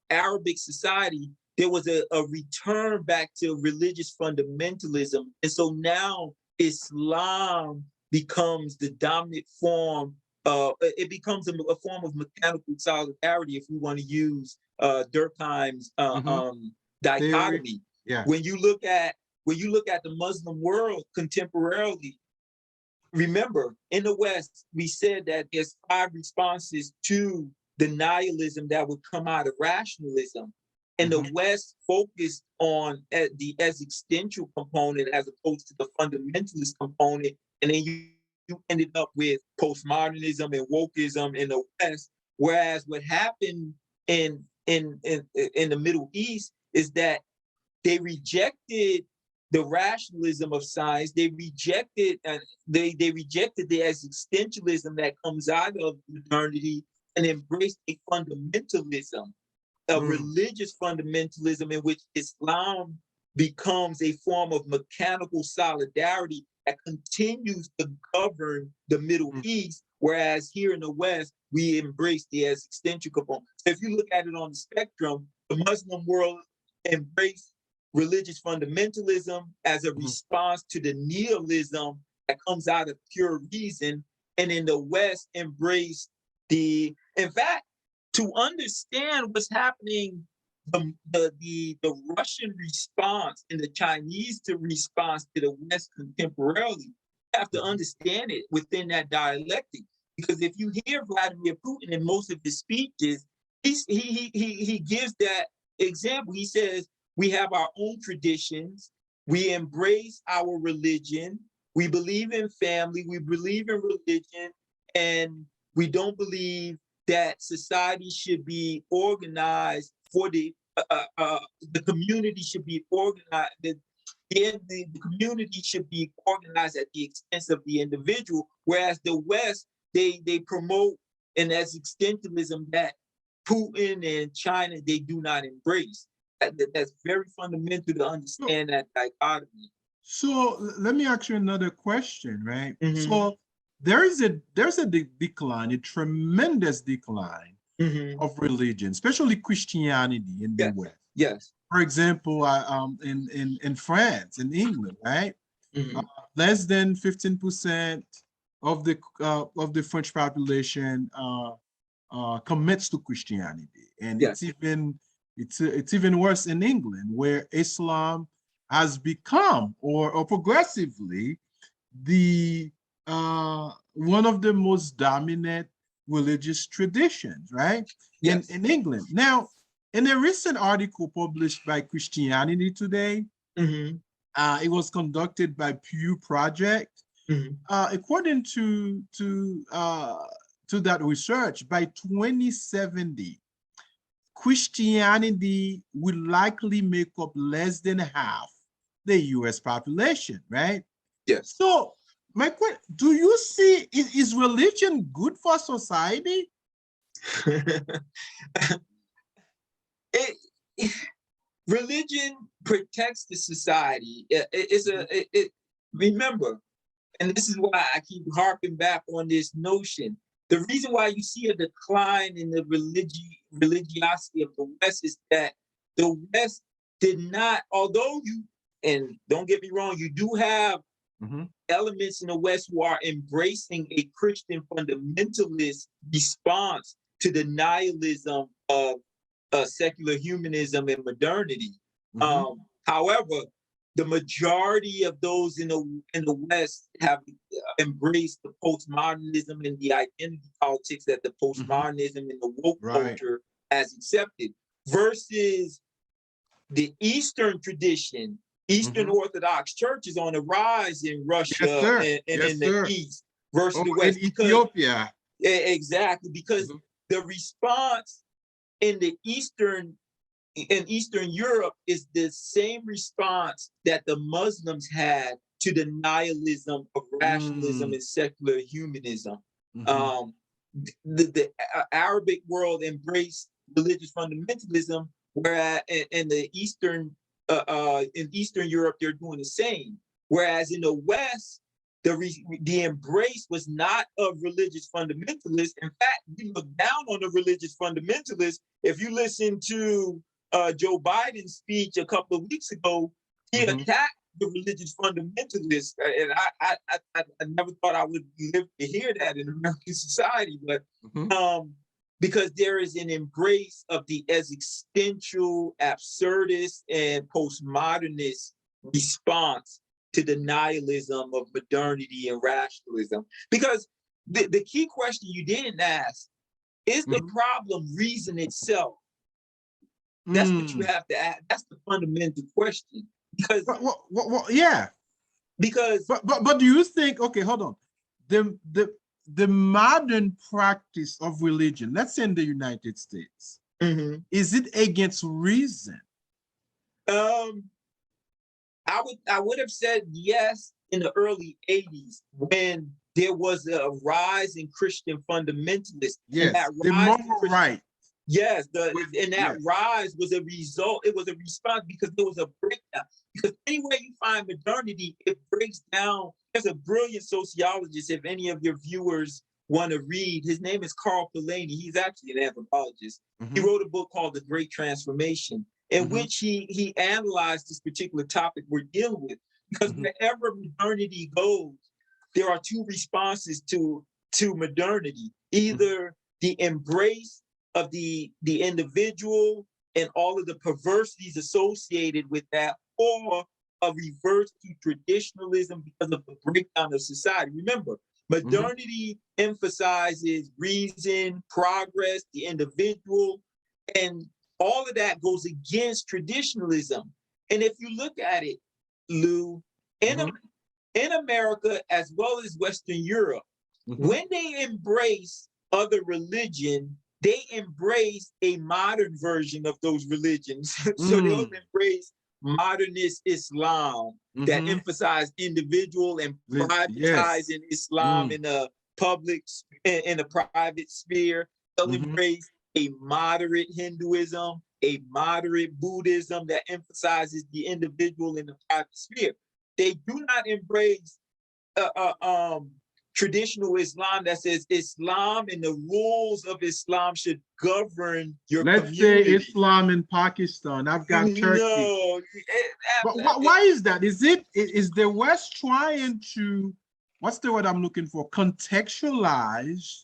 Arabic society, there was a return back to religious fundamentalism. And so now Islam becomes the dominant form. It becomes a form of mechanical solidarity, if we want to use Durkheim's dichotomy. Yeah. When you look at the Muslim world contemporarily, remember, in the West, we said that there's 5 responses to the nihilism that would come out of rationalism. And the West focused on the existential component as opposed to the fundamentalist component. And then you ended up with postmodernism and wokeism in the West. Whereas what happened in the Middle East is that they rejected the rationalism of science. They rejected they rejected the existentialism that comes out of modernity and embraced a fundamentalism, a religious fundamentalism in which Islam becomes a form of mechanical solidarity that continues to govern the Middle East, whereas here in the West, we embrace the existential component. So if you look at it on the spectrum, the Muslim world embraced religious fundamentalism as a response to the nihilism that comes out of pure reason, and in the West embraced in fact, to understand what's happening, the Russian response and the Chinese response to the West contemporarily, you have to understand it within that dialectic. Because if you hear Vladimir Putin in most of his speeches, he gives that example. He says, we have our own traditions, we embrace our religion, we believe in family, we believe in religion, and we don't believe that society should be organized for the community should be organized. The community should be organized at the expense of the individual. Whereas the West, they promote an existentialism that Putin and China, they do not embrace. That's very fundamental to understand that dichotomy. So let me ask you another question, right? Mm-hmm. So there's a decline, a tremendous decline Mm-hmm. of religion, especially Christianity in the Yes. West. Yes. For example, in France, in England, right? Uh, Mm-hmm. less than 15% of the French population commits to Christianity, and Yes. it's even worse in England, where Islam has become or progressively the one of the most dominant religious traditions, right? Yes. In England. Now, in a recent article published by Christianity Today, Mm-hmm. it was conducted by Pew Project. Mm-hmm. According to that research, by 2070, Christianity will likely make up less than half the U.S. population, right? Yes. So, my question: do you see is religion good for society? it, religion protects the society. It's remember, and this is why I keep harping back on this notion. The reason why you see a decline in the religiosity of the West is that the West did not, although you, and don't get me wrong, you do have Mhm. elements in the West who are embracing a Christian fundamentalist response to the nihilism of secular humanism and modernity. Mhm. However, the majority of those in the West have embraced the postmodernism and the identity politics that the Mhm. postmodernism and the woke Right. culture has accepted, versus the Eastern tradition. Eastern Mhm. Orthodox Church is on the rise in Yes, Russia sir. and Yes, in the sir. East versus Oh, the in West, because Ethiopia. exactly, because Mhm. the response in the in Eastern Europe is the same response that the Muslims had to the nihilism of rationalism Mm. and secular humanism. Mhm. Um, the Arabic world embraced religious fundamentalism, whereas in the in Eastern Europe they're doing the same. Whereas in the West, the embrace was not of religious fundamentalists. In fact, we look down on the religious fundamentalists. If you listen to Joe Biden's speech a couple of weeks ago, he Mhm. attacked the religious fundamentalists, and I never thought I would live to hear that in American society, but Mhm. um, because there is an embrace of the existential, absurdist, and postmodernist response to the nihilism of modernity and rationalism. Because the key question you didn't ask is the Mhm. problem reason itself? That's what you Mm. have to ask. That's the fundamental question. Because Yeah, because but do you think? Okay, hold on. The the the modern practice of religion, let's say in the United States, mhm. is it against reason? um I would have said yes in the early 80s when there was a rise in Christian fundamentalists. And that Yes, the rise in moral Christian right. yes, With and that yes. rise was a result, it was a response because there was a breakdown. Because anywhere you find modernity, it breaks down. There's a brilliant sociologist, if any of your viewers want to read, his name is Carl Polanyi. He's actually an anthropologist. He Mhm. wrote a book called The Great Transformation, in Mhm. which he analyzed this particular topic we're dealing with. Because Mhm. wherever modernity goes, there are two responses to modernity: Mhm. either the embrace of the individual and all of the perversities associated with that, or a reverse to traditionalism because of the breakdown of society. Remember, Mhm. modernity emphasizes reason, progress, the individual, and all of that goes against traditionalism. And if you look at it, Lou, in, Mhm. in America as well as Western Europe, Mhm. when they embrace other religion, they embrace a modern version of those religions. So they also Mm. embrace modernist Islam that Mhm. emphasize individual and privatizing Yes. Islam Mm. in the public in the private sphere. They'll Mhm. embrace a moderate Hinduism, a moderate Buddhism that emphasizes the individual in the private sphere. they do not embrace traditional Islam that says Islam and the rules of Islam should govern your Let's say community. Islam in Pakistan, I've got Turkey. No. But why is that? Is the West trying to, what's the word I'm looking for? Contextualize,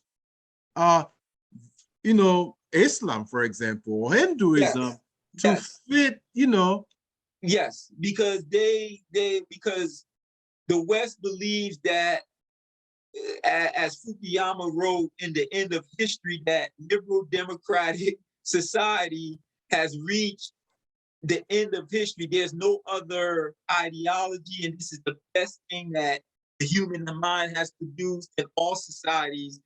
Islam, for example, or Hinduism to fit, Yes, because because the West believes that, as Fukuyama wrote in The End of History, that liberal democratic society has reached the end of history. There's no other ideology, and this is the best thing that the human mind has produced, and all societies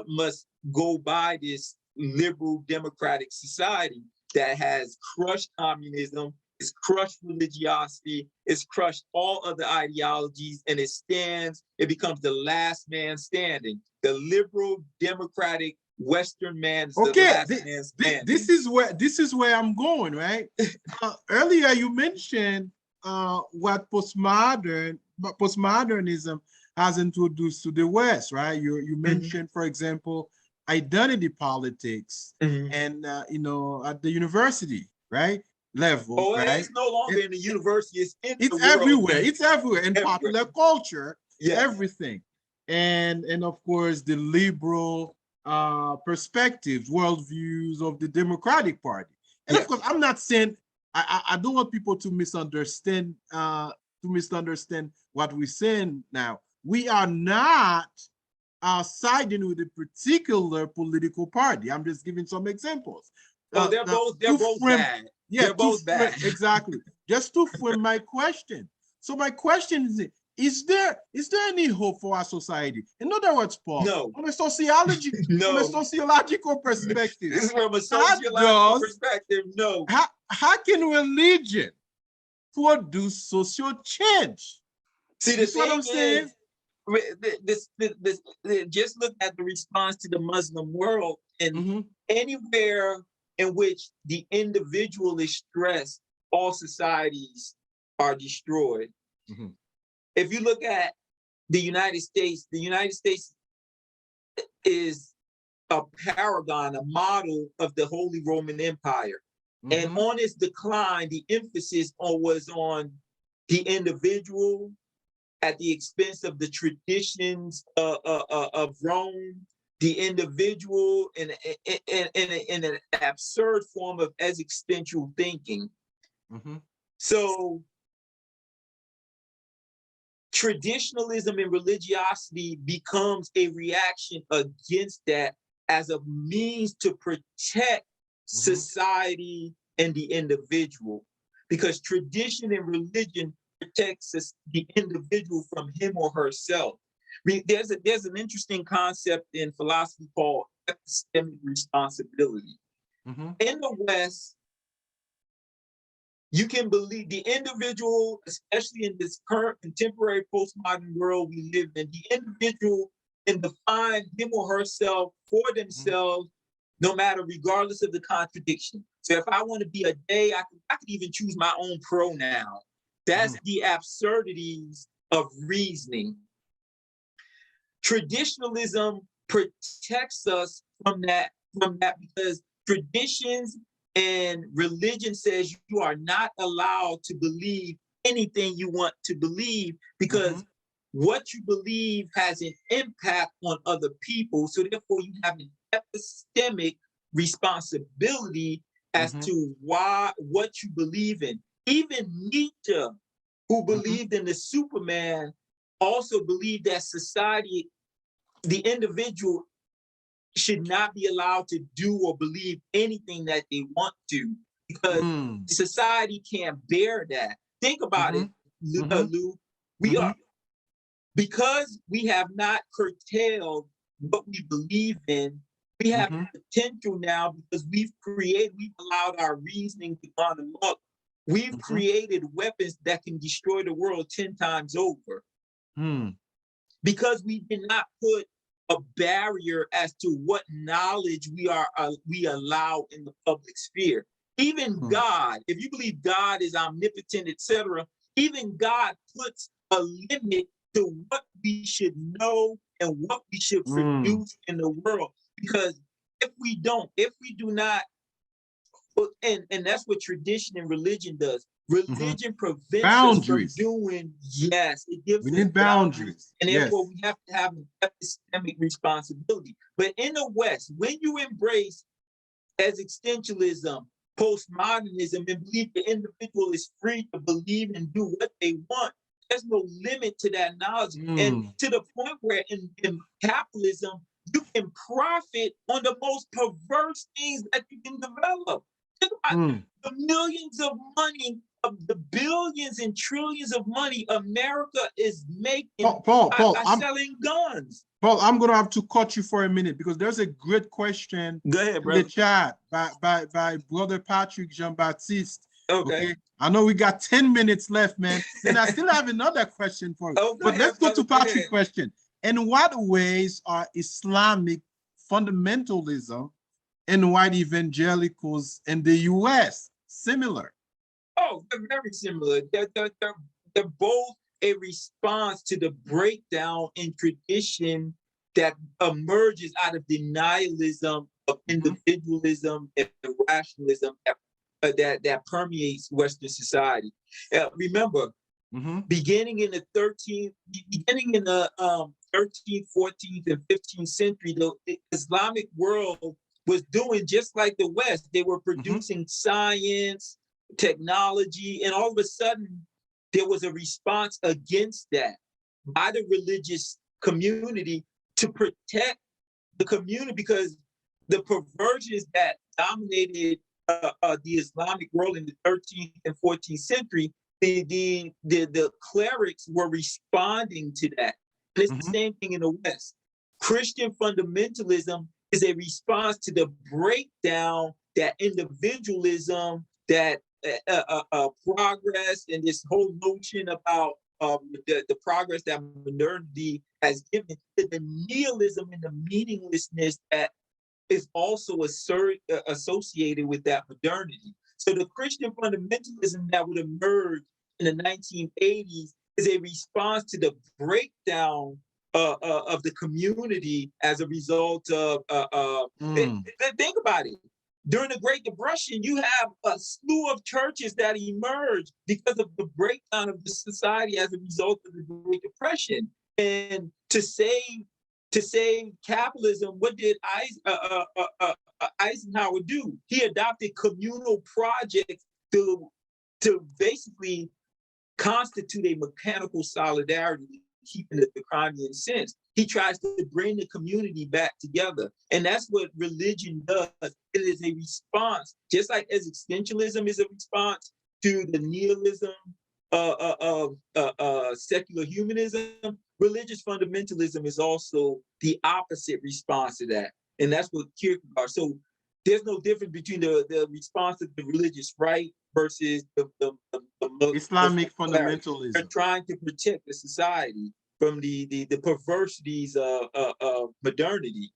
must go by this liberal democratic society that has crushed communism, it's crushed religiosity, it's crushed all other ideologies, and it becomes the last man standing. The liberal democratic Western man is the last man standing. This is where I'm going, right? Earlier you mentioned what postmodernism has introduced to the West, right? You mentioned, for example, identity politics, and at the university, right, level, right? It's no longer in the university; it's everywhere. It's everywhere in popular culture. Yes. Everything, and of course the liberal perspectives, worldviews of the Democratic Party. And of course, I'm not saying I don't want people to misunderstand what we're saying now. We are not siding with a particular political party. I'm just giving some examples. They're both bad. Yeah, they're both bad. Exactly. Just to frame my question. So my question is there any hope for our society? In other words, Paul, no. From a sociological perspective. This is from a sociological perspective, no. How can religion produce social change? See, the thing is, just look at the response to the Muslim world, and anywhere in which the individual is stressed, all societies are destroyed. If you look at the United States is a paragon, a model of the Holy Roman Empire. And on its decline, the emphasis was on the individual at the expense of the traditions of Rome, the individual in an absurd form of existential thinking. So traditionalism and religiosity becomes a reaction against that as a means to protect society and the individual, because tradition and religion protects the individual from him or herself. There's an interesting concept in philosophy called epistemic responsibility. In the West, you can believe the individual, especially in this current contemporary postmodern world we live in, the individual can define him or herself for themselves, no matter, regardless of the contradiction. So if I want to be a they, I could even choose my own pronoun. That's the absurdities of reasoning. Traditionalism protects us from that because traditions and religion says you are not allowed to believe anything you want to believe, because what you believe has an impact on other people. So therefore you have an epistemic responsibility as to what you believe in. Even Nietzsche, who believed in the Superman, also believed that society, the individual, should not be allowed to do or believe anything that they want to, because society can't bear that. Think about it, Lou. We are, because we have not curtailed what we believe in, we have potential now, because we've allowed our reasoning to run amok. We've created weapons that can destroy the world 10 times over. Because we did not put a barrier as to what knowledge we allow in the public sphere. Even God, if you believe God is omnipotent, etc., Even God puts a limit to what we should know and what we should produce in the world. Because if we do not, and that's what tradition and religion does. Religion prevents boundaries. us from doing, yes, it gives We us need boundaries. and Yes. therefore we have to have an epistemic responsibility. But in the West, when you embrace existentialism, postmodernism, and believe the individual is free to believe and do what they want, there's no limit to that knowledge. And to the point where in capitalism, you can profit on the most perverse things that you can develop. Think about the millions of money, of the billions and trillions of money America is making by selling guns. Paul, I'm going to have to cut you for a minute because there's a great question Go ahead, in the chat by Brother Patrick Jean-Baptiste. Okay. I know we got 10 minutes left, man. Then I still have another question for you. But let's go to Patrick's question. In what ways are Islamic fundamentalism and white evangelicals in the US similar? Oh, they're very similar. They're both a response to the breakdown in tradition that emerges out of denialism of individualism and rationalism that permeates Western society. Remember, beginning in the 13th, 14th, and 15th century, the Islamic world was doing just like the West. They were producing science, technology, and all of a sudden, there was a response against that by the religious community to protect the community, because the perversions that dominated the Islamic world in the 13th and 14th century, the clerics were responding to that. And it's the same thing in the West. Christian fundamentalism is a response to the breakdown that individualism, that progress, and this whole notion about the progress that modernity has given, the nihilism and the meaninglessness that is also associated with that modernity. So the Christian fundamentalism that would emerge in the 1980s is a response to the breakdown of the community as a result of, think about it. During the Great Depression, you have a slew of churches that emerged because of the breakdown of the society as a result of the Great Depression. And to save capitalism, what did Eisenhower do? He adopted communal projects to basically constitute a mechanical solidarity, keeping the Kranian sense. He tries to bring the community back together. And that's what religion does. It is a response, just like existentialism is a response to the nihilism of secular humanism. Religious fundamentalism is also the opposite response to that. And that's what Kierkegaard. So there's no difference between the response of the religious right versus the Islamic fundamentalism. They're trying to protect the society from the perversities of modernity.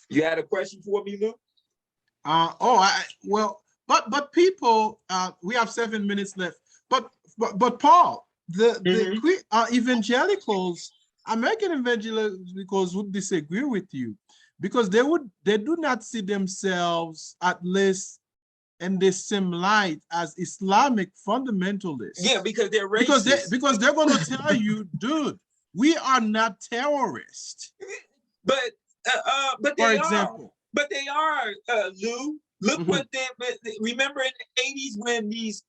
You had a question for me, Luke? But people, we have 7 minutes left. But Paul, the evangelicals, American evangelicals would disagree with you because they do not see themselves, at least in the same light, as Islamic fundamentalists. Yeah, because they're racist. Because they're going to tell you, dude, we are not terrorists. But for example. But they are, Lou. Look what remember in the 80s when these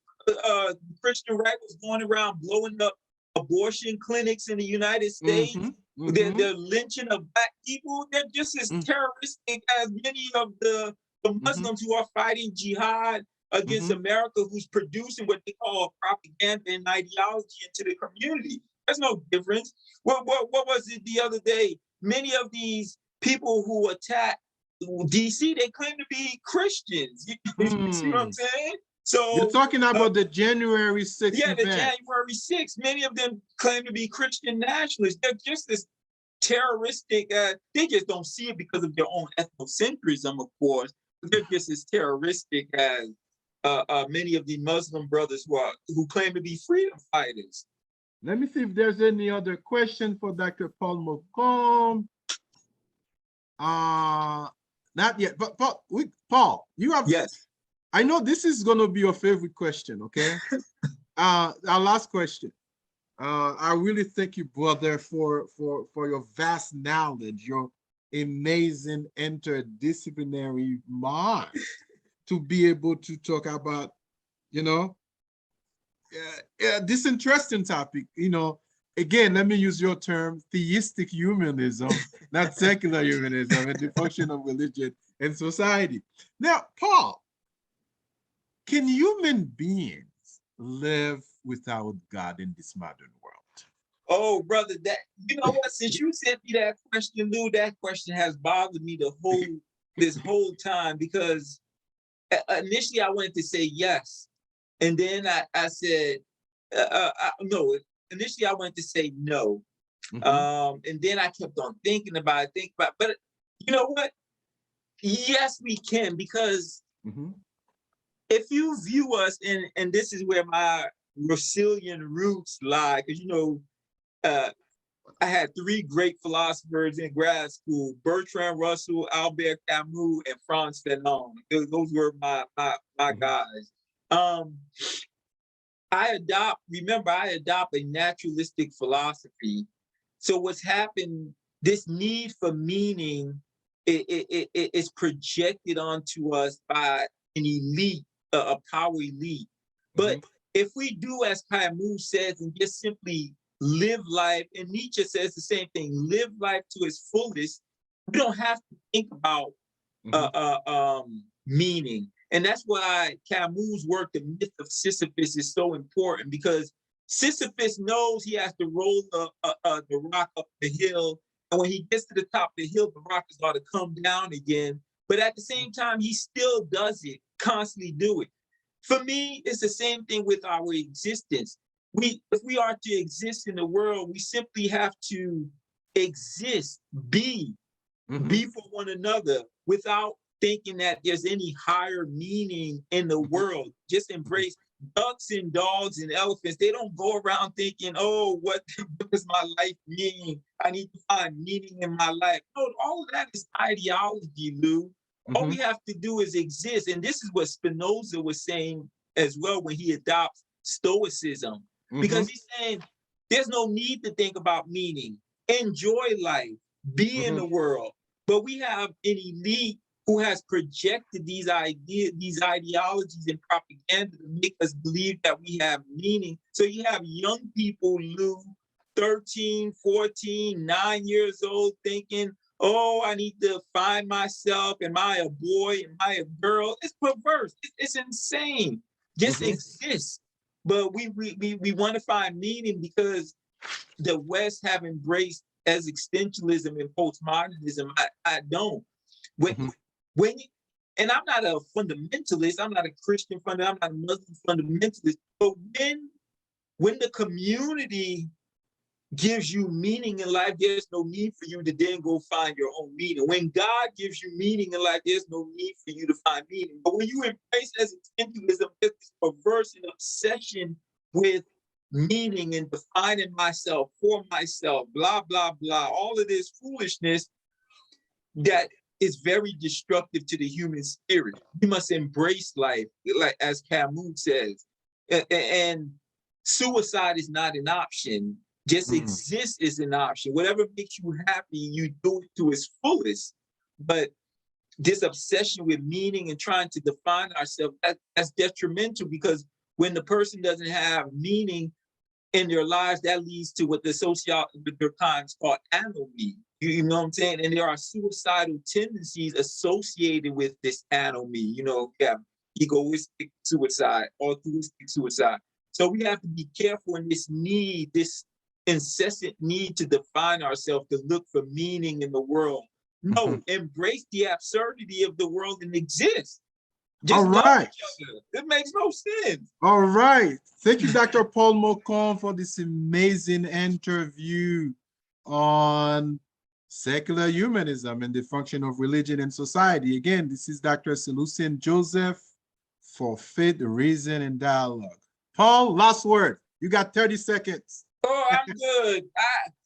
Christian right was going around blowing up abortion clinics in the United States. They're lynching of Black people. They're just as terroristic as many of the Muslims who are fighting jihad against America, who's producing what they call propaganda and ideology into the community. There's no difference. What was it the other day? Many of these people who attack DC, they claim to be Christians. You see what I'm saying? So you're talking about the January 6th Yeah, event. the January 6th. Many of them claim to be Christian nationalists. They're just as terroristic. They just don't see it because of their own ethnocentrism, of course. They're just as terroristic as many of the Muslim brothers who claim to be freedom fighters. Let me see if there's any other question for Dr. Paul Mocombe. Not yet, but Paul, you have. Yes. I know this is going to be your favorite question. Okay. Our last question. I really thank you, brother, for your vast knowledge, your amazing interdisciplinary mind to be able to talk about, this interesting topic. Again, let me use your term, theistic humanism, not secular humanism, and the function of religion and society. Now, Paul, can human beings live without God in this modern world? Oh, brother, you know what? Since you sent me that question, Lou, that question has bothered me this whole time, because initially I wanted to say yes, and then I said no. Initially I wanted to say no, and then I kept on thinking about it. But you know what? Yes, we can, because if you view us, and this is where my Russellian roots lie, because I had three great philosophers in grad school: Bertrand Russell, Albert Camus, and Frantz Fanon. Those were my guys. I adopt a naturalistic philosophy. So what's happened, this need for meaning, is projected onto us by an elite, a power elite. But if we do as Camus says and just simply live life, and Nietzsche says the same thing, live life to its fullest, we don't have to think about meaning. And that's why Camus' work, The Myth of Sisyphus, is so important, because Sisyphus knows he has to roll the rock up the hill. And when he gets to the top of the hill, the rock is going to come down again. But at the same time, he still does it, constantly do it. For me, it's the same thing with our existence. If we are to exist in the world, we simply have to exist, be for one another, without thinking that there's any higher meaning in the world. Just embrace. Ducks and dogs and elephants, they don't go around thinking, oh, what does my life mean? I need to find meaning in my life. No, all of that is ideology, Lou. All we have to do is exist. And this is what Spinoza was saying as well when he adopts Stoicism. Because he's saying there's no need to think about meaning. Enjoy life, be in the world. But we have an elite who has projected these ideas, these ideologies and propaganda to make us believe that we have meaning. So you have young people, Lou, 13, 14, 9 years old, thinking, oh, I need to find myself. Am I a boy? Am I a girl? It's perverse. It's insane. Just exist. But we want to find meaning because the West have embraced existentialism and postmodernism. I don't. And I'm not a fundamentalist. I'm not a Christian fundamentalist. I'm not a Muslim fundamentalist. But when the community gives you meaning in life, there's no need for you to then go find your own meaning. When God gives you meaning in life, there's no need for you to find meaning. But when you embrace existentialism, there's this perverse and obsession with meaning and defining myself for myself, blah, blah, blah, all of this foolishness that is very destructive to the human spirit. We must embrace life, like as Camus says. And suicide is not an option. Just exist is an option. Whatever makes you happy, you do it to its fullest. But this obsession with meaning and trying to define ourselves, that's detrimental, because when the person doesn't have meaning in their lives, that leads to what the times call anomie. You know what I'm saying? And there are suicidal tendencies associated with this anomie. You have egoistic suicide, altruistic suicide. So we have to be careful in this incessant need to define ourselves, to look for meaning in the world. No, embrace the absurdity of the world and exist. Just love each other. It makes no sense. All right. Thank you, Dr. Paul Mocombe, for this amazing interview on secular humanism and the function of religion and society. Again, this is Dr. Celucien Joseph for faith, reason, and dialogue. Paul, last word. You got 30 seconds. Oh, I'm good.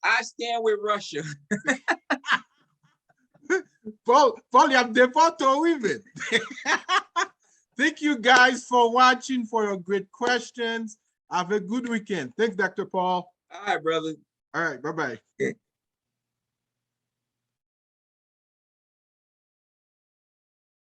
I stand with Russia. Paul, you have the photo with it. Thank you guys for watching, for your great questions. Have a good weekend. Thanks, Dr. Paul. All right, brother. All right, bye-bye.